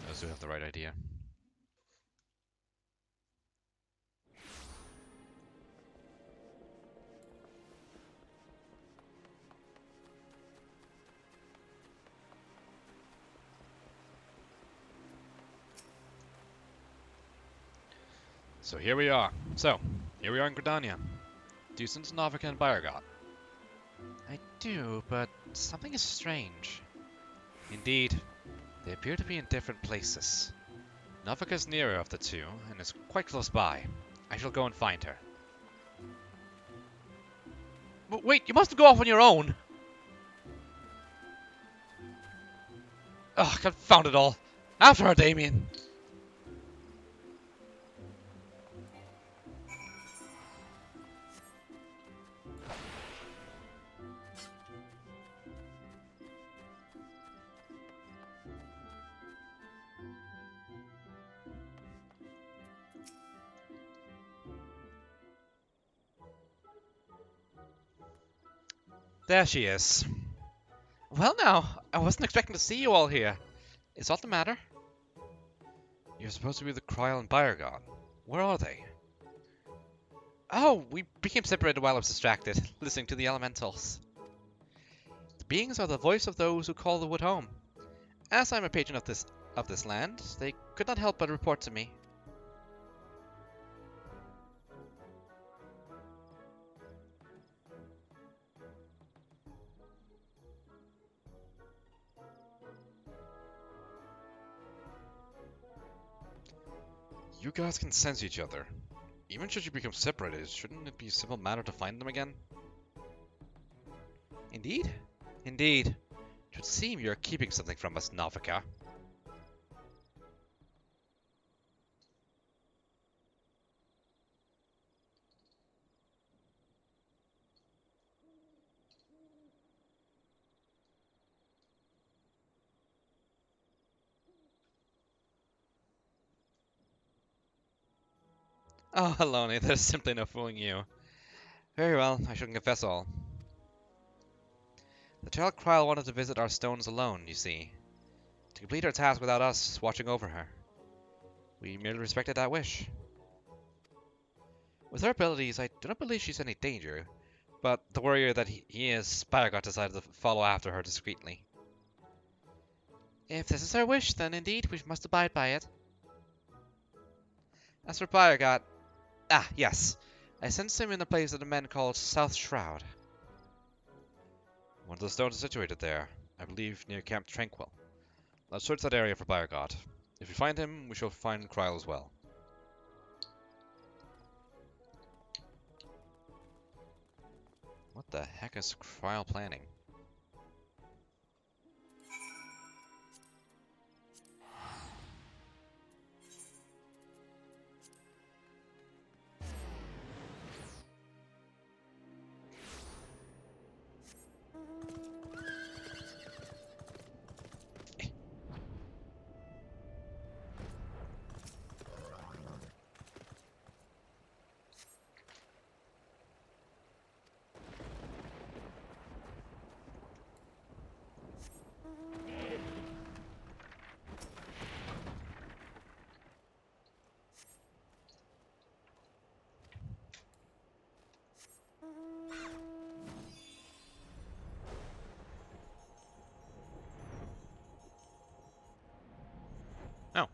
Those who have the right idea. So here we are. Here we are in Gridania. Do you sense Nafika and Bayergod? I do, but something is strange. Indeed, they appear to be in different places. Nafika is nearer of the two, and is quite close by. I shall go and find her. But wait, you mustn't go off on your own! Ugh, confound it all! After her, Damien! There she is. Well now, I wasn't expecting to see you all here. Is that the matter? You're supposed to be the Kryl and Bayergod. Where are they? Oh, we became separated while I was distracted, listening to the elementals. The beings are the voice of those who call the wood home. As I'm a patron of this of this land, they could not help but report to me. You guys can sense each other. Even should you become separated, shouldn't it be a simple matter to find them again? Indeed? Indeed. It would seem you are keeping something from us, Navika. Oh, Aloni, there's simply no fooling you. Very well, I shall confess all. The child Kryl wanted to visit our stones alone, you see, to complete her task without us watching over her. We merely respected that wish. With her abilities, I do not believe she's in any danger, but the warrior that he is, Spyrogot decided to follow after her discreetly. If this is her wish, then indeed we must abide by it. As for Spyrogot, yes, I sensed him in a place that the men called South Shroud. One of the stones is situated there, I believe near Camp Tranquil. Let's search that area for Biogot. If we find him, we shall find Kryl as well. What the heck is Kryl planning? Oh.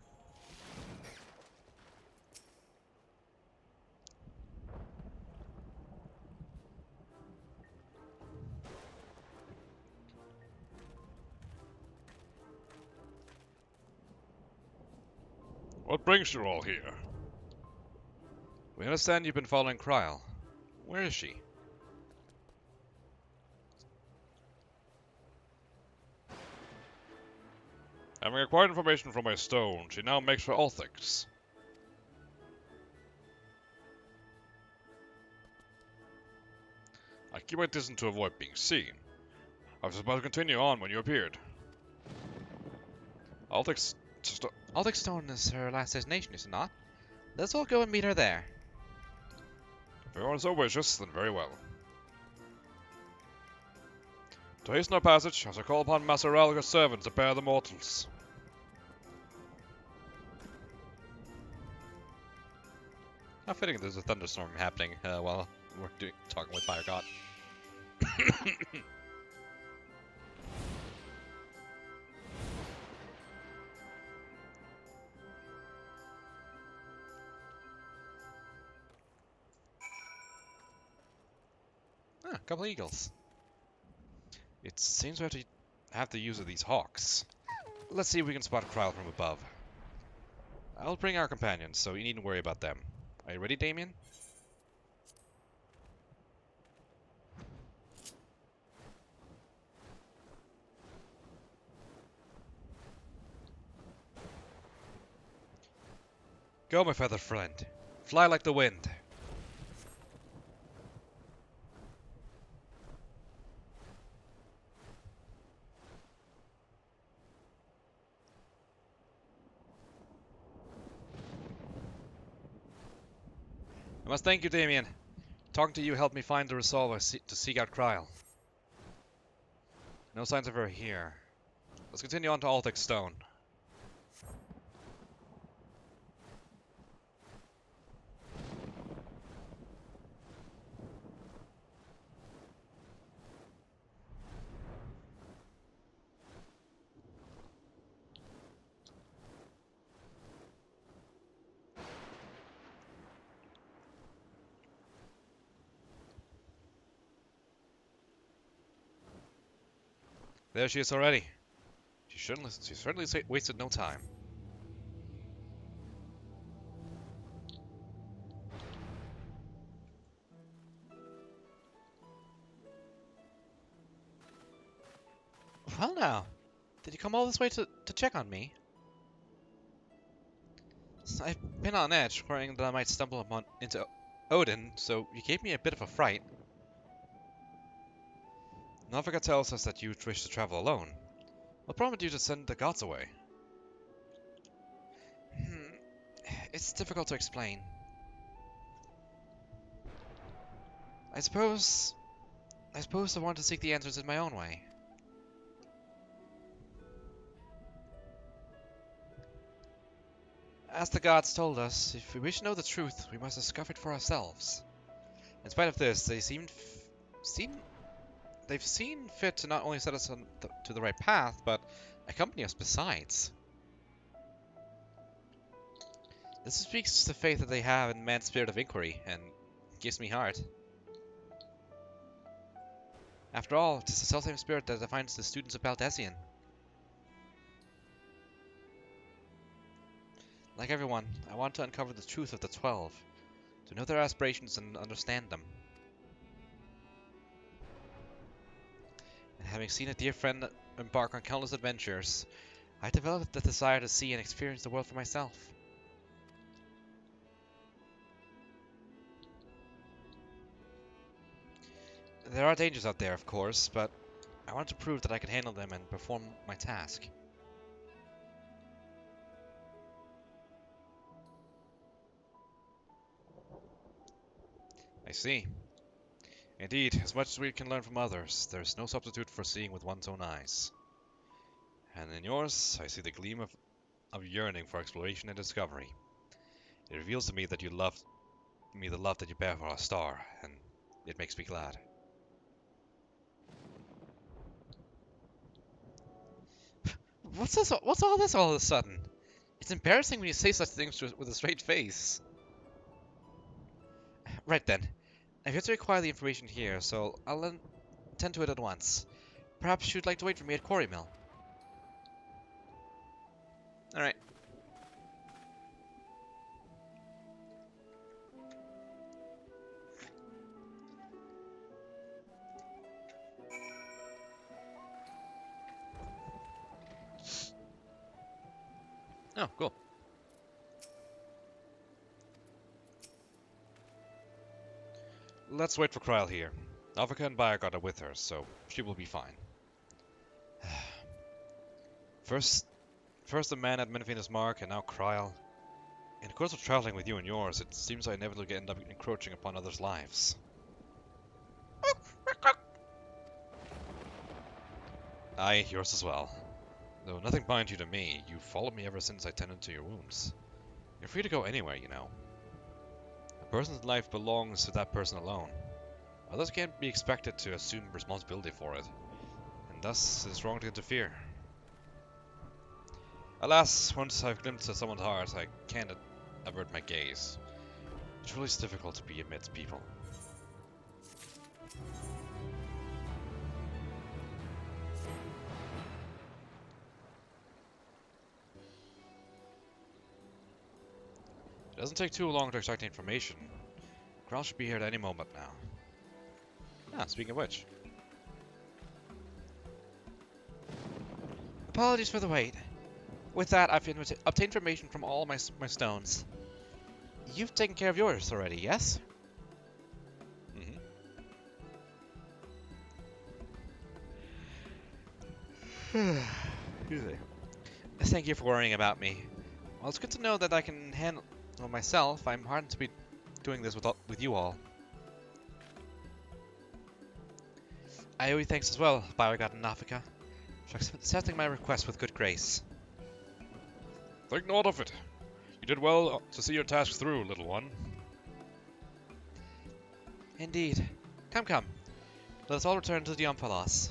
What brings you all here? We understand you've been following Kryl. Where is she? Having acquired information from my stone, she now makes for Ulthix. I keep my distance to avoid being seen. I was about to continue on when you appeared. Ulthix... Aldrich Stone is her last destination, is it not? Let's all go and meet her there. If everyone so wishes, then very well. To hasten our passage, I shall call upon Master Ralga's servants to bear the mortals. How fitting there's a thunderstorm happening while we're talking with Biogot. A couple eagles. It seems we have the use of these hawks. Let's see if we can spot Kryl from above. I'll bring our companions, so you needn't worry about them. Are you ready, Damien? Go, my feathered friend. Fly like the wind. I must thank you, Damien. Talking to you helped me find the resolve to seek out Kryl. No signs of her here. Let's continue on to Ulthix Stone. There she is already. She certainly wasted no time. Well now, did you come all this way to check on me? I've been on edge, worrying that I might stumble into Odin, so you gave me a bit of a fright. Navika tells us that you wish to travel alone. What prompted you to send the gods away? It's difficult to explain. I suppose I want to seek the answers in my own way. As the gods told us, if we wish to know the truth, we must discover it for ourselves. In spite of this, they've seen fit to not only set us on to the right path, but accompany us besides. This speaks to the faith that they have in man's spirit of inquiry, and gives me heart. After all, it is the selfsame spirit that defines the students of Baldesion. Like everyone, I want to uncover the truth of the 12, to know their aspirations and understand them. And having seen a dear friend embark on countless adventures, I developed the desire to see and experience the world for myself. There are dangers out there, of course, but I want to prove that I can handle them and perform my task. I see. Indeed, as much as we can learn from others, there is no substitute for seeing with one's own eyes. And in yours, I see the gleam of yearning for exploration and discovery. It reveals to me that you love me the love that you bear for our star, and it makes me glad. What's this? What's all this all of a sudden? It's embarrassing when you say such things with a straight face. Right then. I appear to require the information here, so I'll attend to it at once. Perhaps you'd like to wait for me at Quarry Mill. Alright. Oh, cool. Let's wait for Kryl here. Navika and Bayagard are with her, so she will be fine. First the man at Menefina's mark, and now Kryl. In the course of traveling with you and yours, it seems I inevitably end up encroaching upon others' lives. Aye, yours as well. Though nothing binds you to me, you've followed me ever since I tended to your wounds. You're free to go anywhere, you know. A person's life belongs to that person alone. Others can't be expected to assume responsibility for it, and thus it is wrong to interfere. Alas, once I've glimpsed at someone's heart, I can't avert my gaze. It's really difficult to be amidst people. It doesn't take too long to extract the information. Kryl should be here at any moment now. Ah, speaking of which. Apologies for the wait. With that, I've obtained information from all my stones. You've taken care of yours already, yes? Mm-hmm. Thank you for worrying about me. Well, it's good to know that I can handle myself. I'm heartened to be doing this with you all. I owe you thanks as well, Bayagard and Navika, for accepting my request with good grace. Think not of it. You did well to see your task through, little one. Indeed. Come. Let us all return to the Omphalos.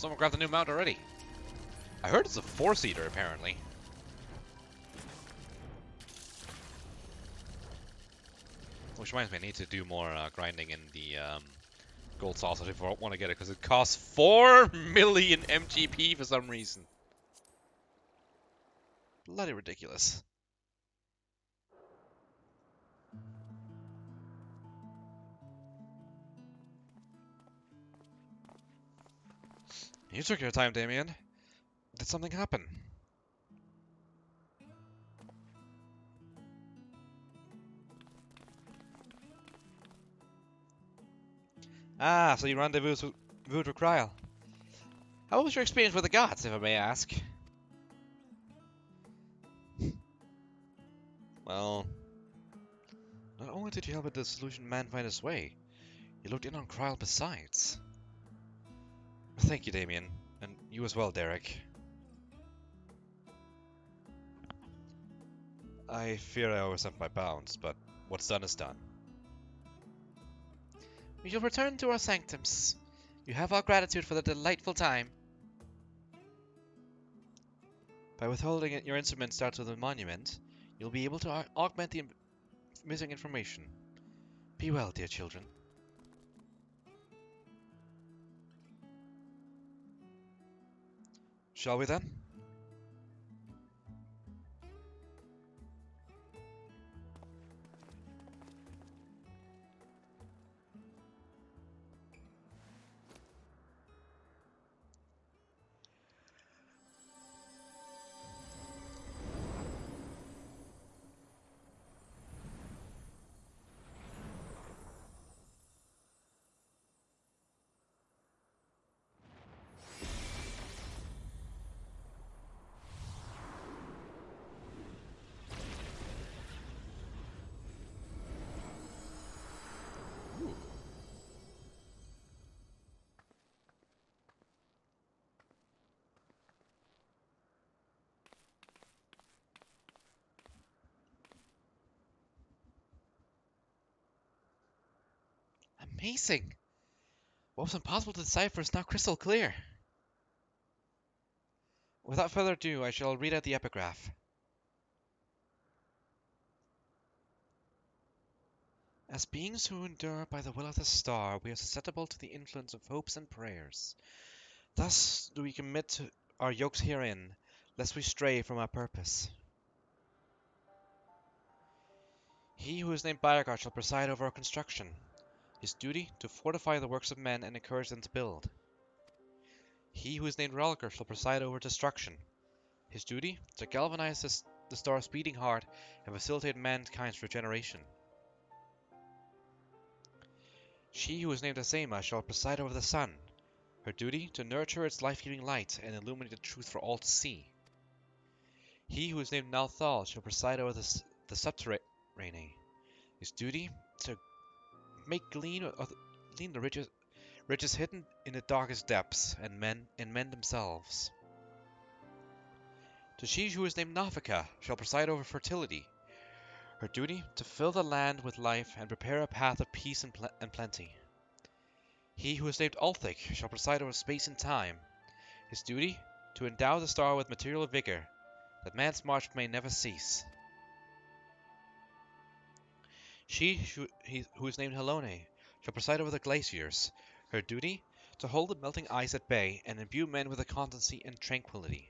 someone grabbed the new mount already. I heard it's a 4-seater, apparently. Which reminds me, I need to do more grinding in the gold sausage if I want to get it, because it costs 4 million MGP for some reason. Bloody ridiculous. You took your time, Damien. Did something happen? Ah, so you rendezvoused with Ryle. How was your experience with the gods, if I may ask? Well, not only did you help a disillusioned man find his way, you looked in on Kryle besides. Thank you, Damien. And you as well, Derek. I fear I overstepped my bounds, but what's done is done. We shall return to our sanctums. You have our gratitude for the delightful time. By withholding your instruments out of the monument, you'll be able to augment the missing information. Be well, dear children. Shall we then? Amazing! What was impossible to decipher is now crystal clear. Without further ado, I shall read out the epigraph. As beings who endure by the will of the star, we are susceptible to the influence of hopes and prayers. Thus do we commit our yokes herein, lest we stray from our purpose. He who is named Bayargar shall preside over our construction. His duty to fortify the works of men and encourage them to build. He who is named Relgar shall preside over destruction. His duty to galvanize the star's beating heart and facilitate mankind's regeneration. She who is named Azema shall preside over the sun. Her duty to nurture its life-giving light and illuminate the truth for all to see. He who is named Nalthal shall preside over the subterranean. His duty to make glean the riches hidden in the darkest depths and men themselves. To she who is named Nafika shall preside over fertility. Her duty to fill the land with life and prepare a path of peace and plenty. He who is named Ulthik shall preside over space and time. His duty to endow the star with material vigor, that man's march may never cease. She who is named Helone shall preside over the glaciers. Her duty to hold the melting ice at bay and imbue men with a constancy and tranquility.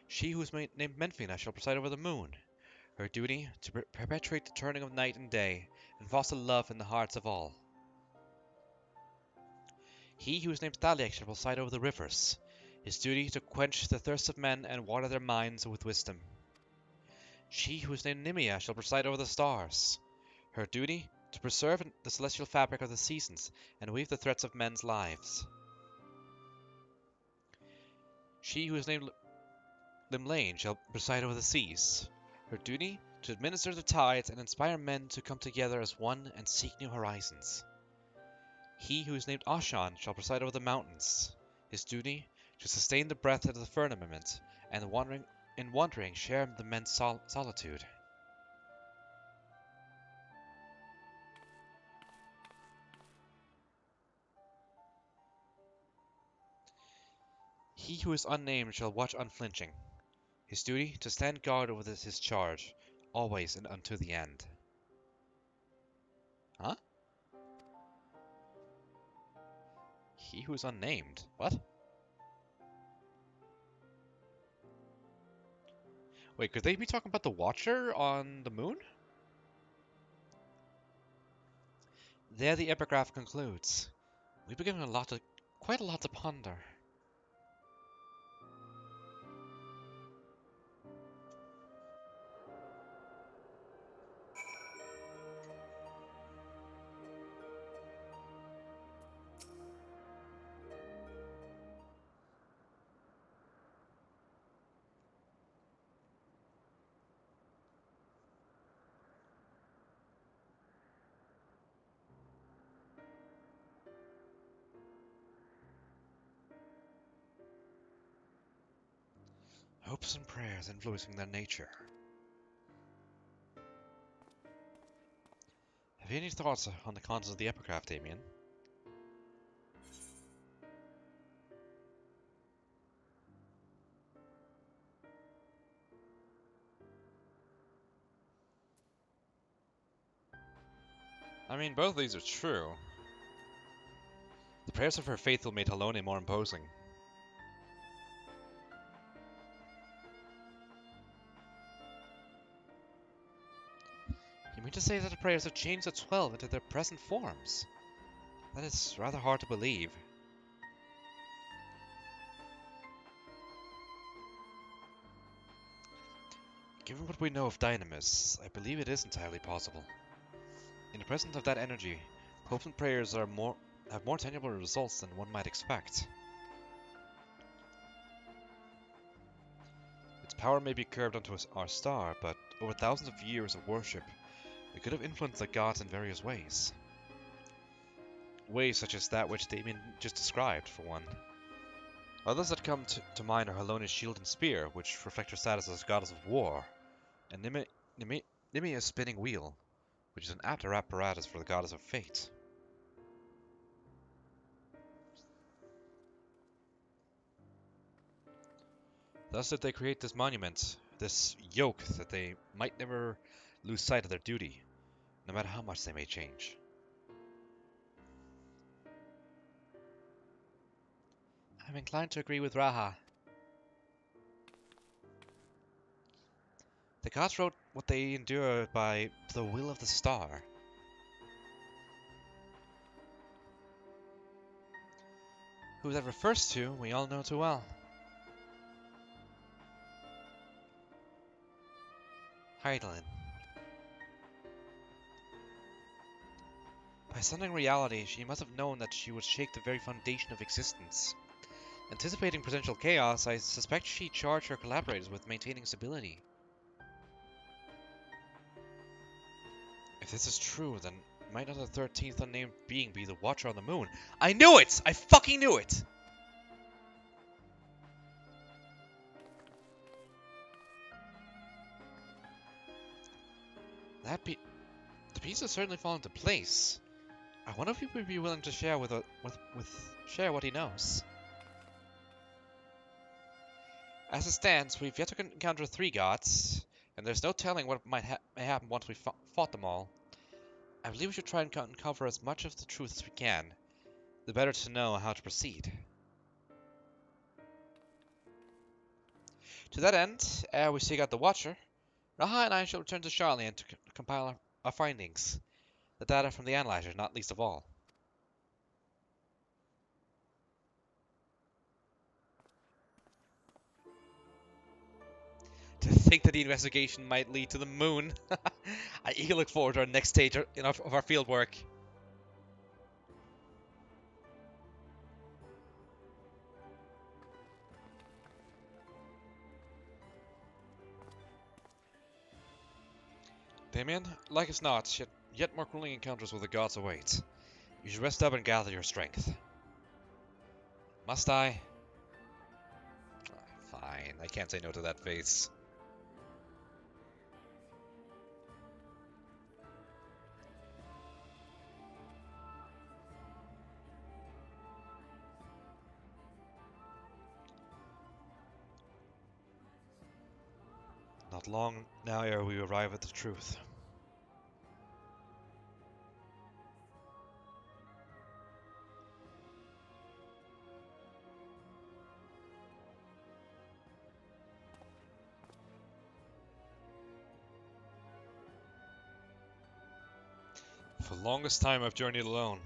She who is named Menfina shall preside over the moon. Her duty to perpetuate the turning of night and day and foster love in the hearts of all. He who is named Thaliak shall preside over the rivers. His duty to quench the thirst of men and water their minds with wisdom. She who is named Nimia shall preside over the stars. Her duty to preserve the celestial fabric of the seasons and weave the threads of men's lives. She who is named Limlane shall preside over the seas. Her duty to administer the tides and inspire men to come together as one and seek new horizons. He who is named Ashan shall preside over the mountains. His duty to sustain the breath of the firmament and in wandering share the men's solitude. He who is unnamed shall watch unflinching. His duty, to stand guard over his charge, always and unto the end. Huh? He who is unnamed? What? Wait, could they be talking about the Watcher on the moon? There the epigraph concludes. We've been given quite a lot to ponder. Hopes and prayers influencing their nature. Have you any thoughts on the contents of the epigraph, Damien? I mean, both of these are true. The prayers of her faithful made Halone more imposing. You mean to say that the prayers have changed the 12 into their present forms? That is rather hard to believe. Given what we know of Dynamis, I believe it is entirely possible. In the presence of that energy, hopes and prayers have more tangible results than one might expect. Its power may be curbed onto our star, but over thousands of years of worship, we could have influenced the gods in various ways. Ways such as that which Damien just described, for one. Others that come to mind are Halone's shield and spear, which reflect her status as goddess of war, and Nimia's spinning wheel, which is an apter apparatus for the goddess of fate. Thus did they create this monument, this yoke, that they might never lose sight of their duty, no matter how much they may change. I'm inclined to agree with Raha. The gods wrote what they endure by the will of the star. Who that refers to, we all know too well. Hydaelyn. By summoning reality, she must have known that she would shake the very foundation of existence. Anticipating potential chaos, I suspect she charged her collaborators with maintaining stability. If this is true, then might not the 13th unnamed being be the Watcher on the Moon? I knew it! I fucking knew it! The pieces certainly fall into place. I wonder if he would be willing to share share what he knows. As it stands, we've yet to encounter 3 gods, and there's no telling what may happen once we've fought them all. I believe we should try and uncover as much of the truth as we can, the better to know how to proceed. To that end, ere we seek out the Watcher, Raha and I shall return to Charlian to compile our findings, the data from the analyzer not least of all. To think that the investigation might lead to the moon. I eagerly look forward to our next stage of our field work. Damien, like as not, yet more grueling encounters with the gods await. You should rest up and gather your strength. Must I? Fine, I can't say no to that face. Not long now ere we arrive at the truth. For the longest time I've journeyed alone,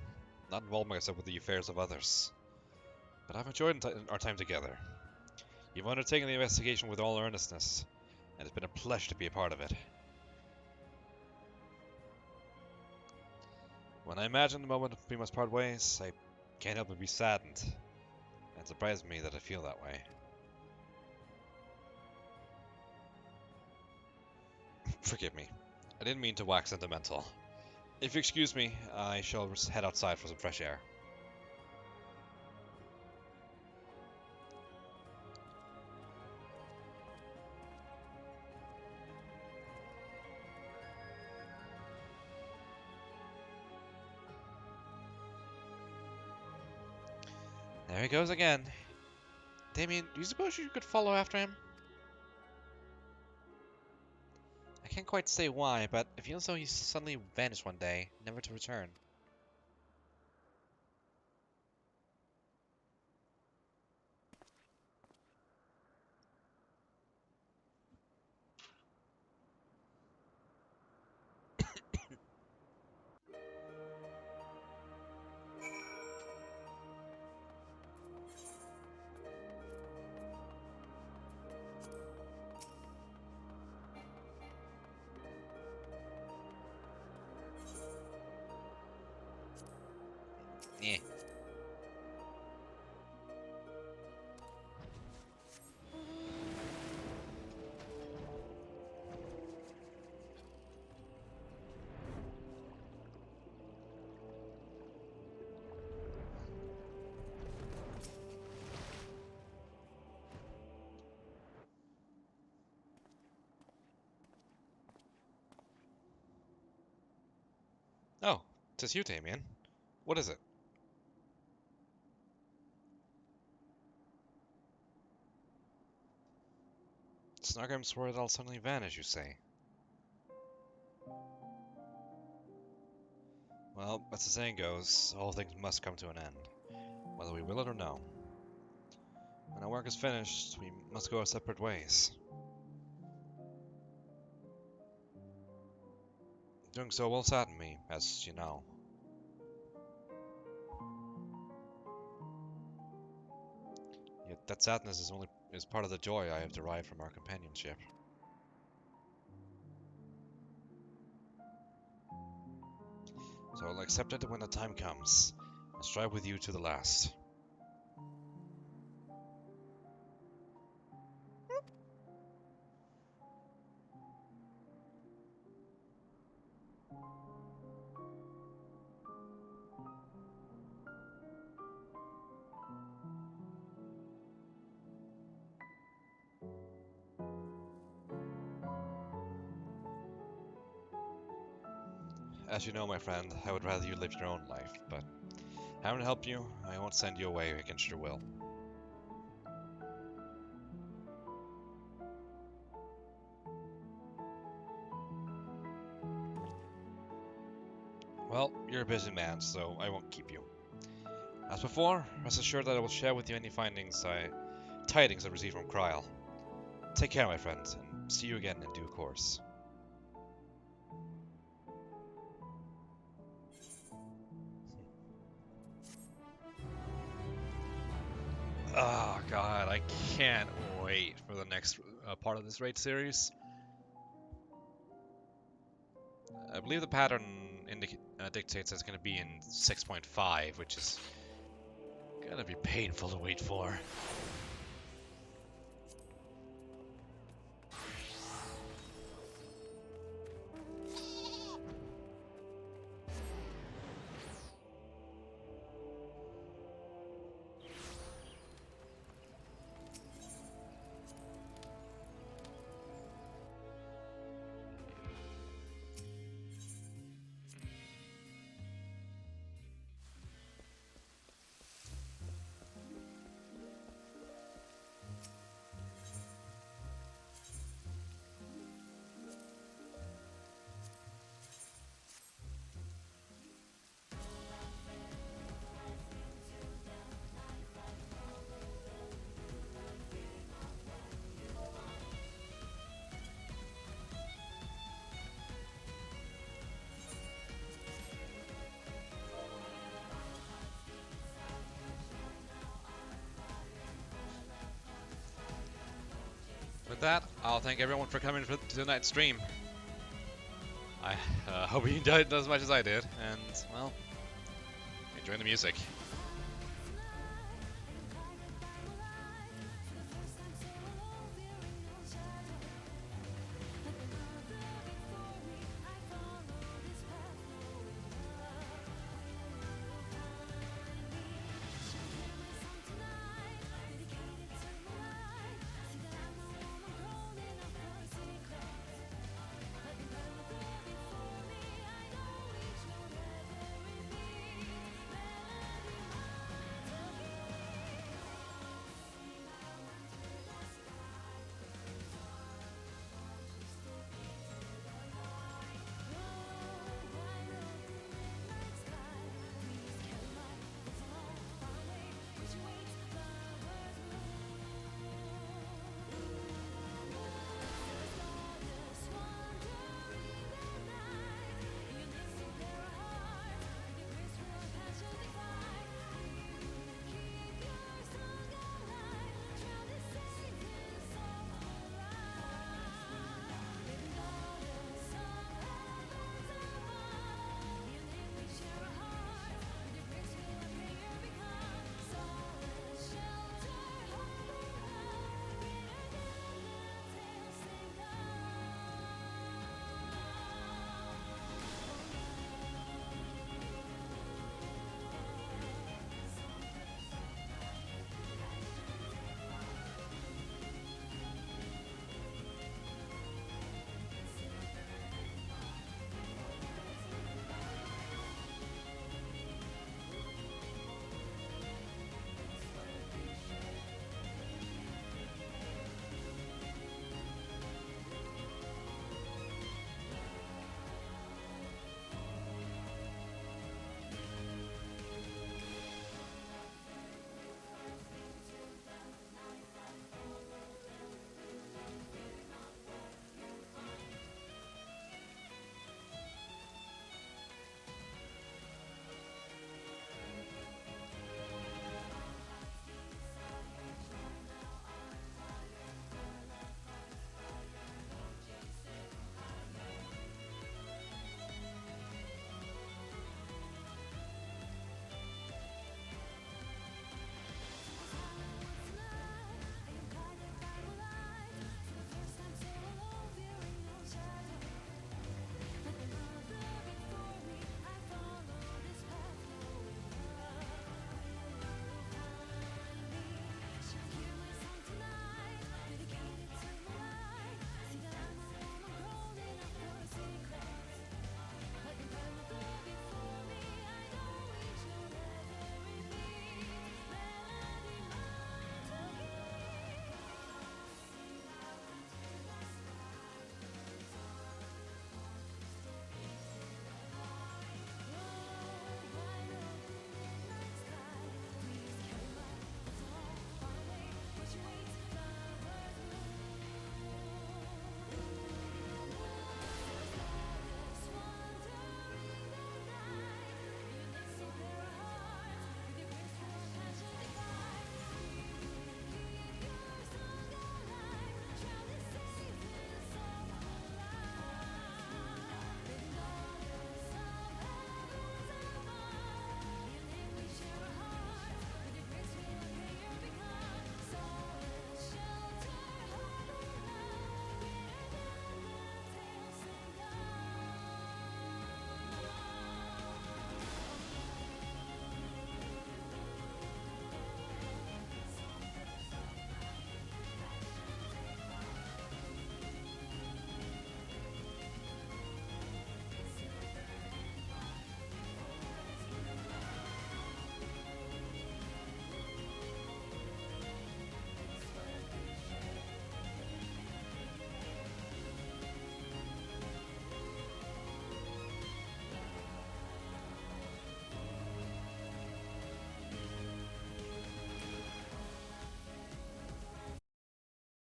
not involving myself with the affairs of others. But I've enjoyed our time together. You've undertaken the investigation with all earnestness, and it's been a pleasure to be a part of it. When I imagine the moment we must part ways, I can't help but be saddened. It surprises me that I feel that way. Forgive me. I didn't mean to wax sentimental. If you excuse me, I shall head outside for some fresh air. There he goes again. Damien, do you suppose you could follow after him? I can't quite say why, but it feels as though he suddenly vanished one day, never to return. Yeah. Oh, 'tis you, Damien. What is it? Snargrim swore it'll suddenly vanish, you say? Well, as the saying goes, all things must come to an end, whether we will it or no. When our work is finished, we must go our separate ways. Doing so will sadden me, as you know. Yet that sadness is part of the joy I have derived from our companionship. So I'll accept it when the time comes, and strive with you to the last. As you know, my friend, I would rather you lived your own life, but having to help you, I won't send you away against your will. Well, you're a busy man, so I won't keep you. As before, rest assured that I will share with you any tidings I receive from Kryl. Take care, my friend, and see you again in due course. Oh god, I can't wait for the next part of this raid series. I believe the pattern dictates it's going to be in 6.5, which is going to be painful to wait for. with that, I'll thank everyone for coming to tonight's stream. I hope you enjoyed it as much as I did, and, well, enjoy the music.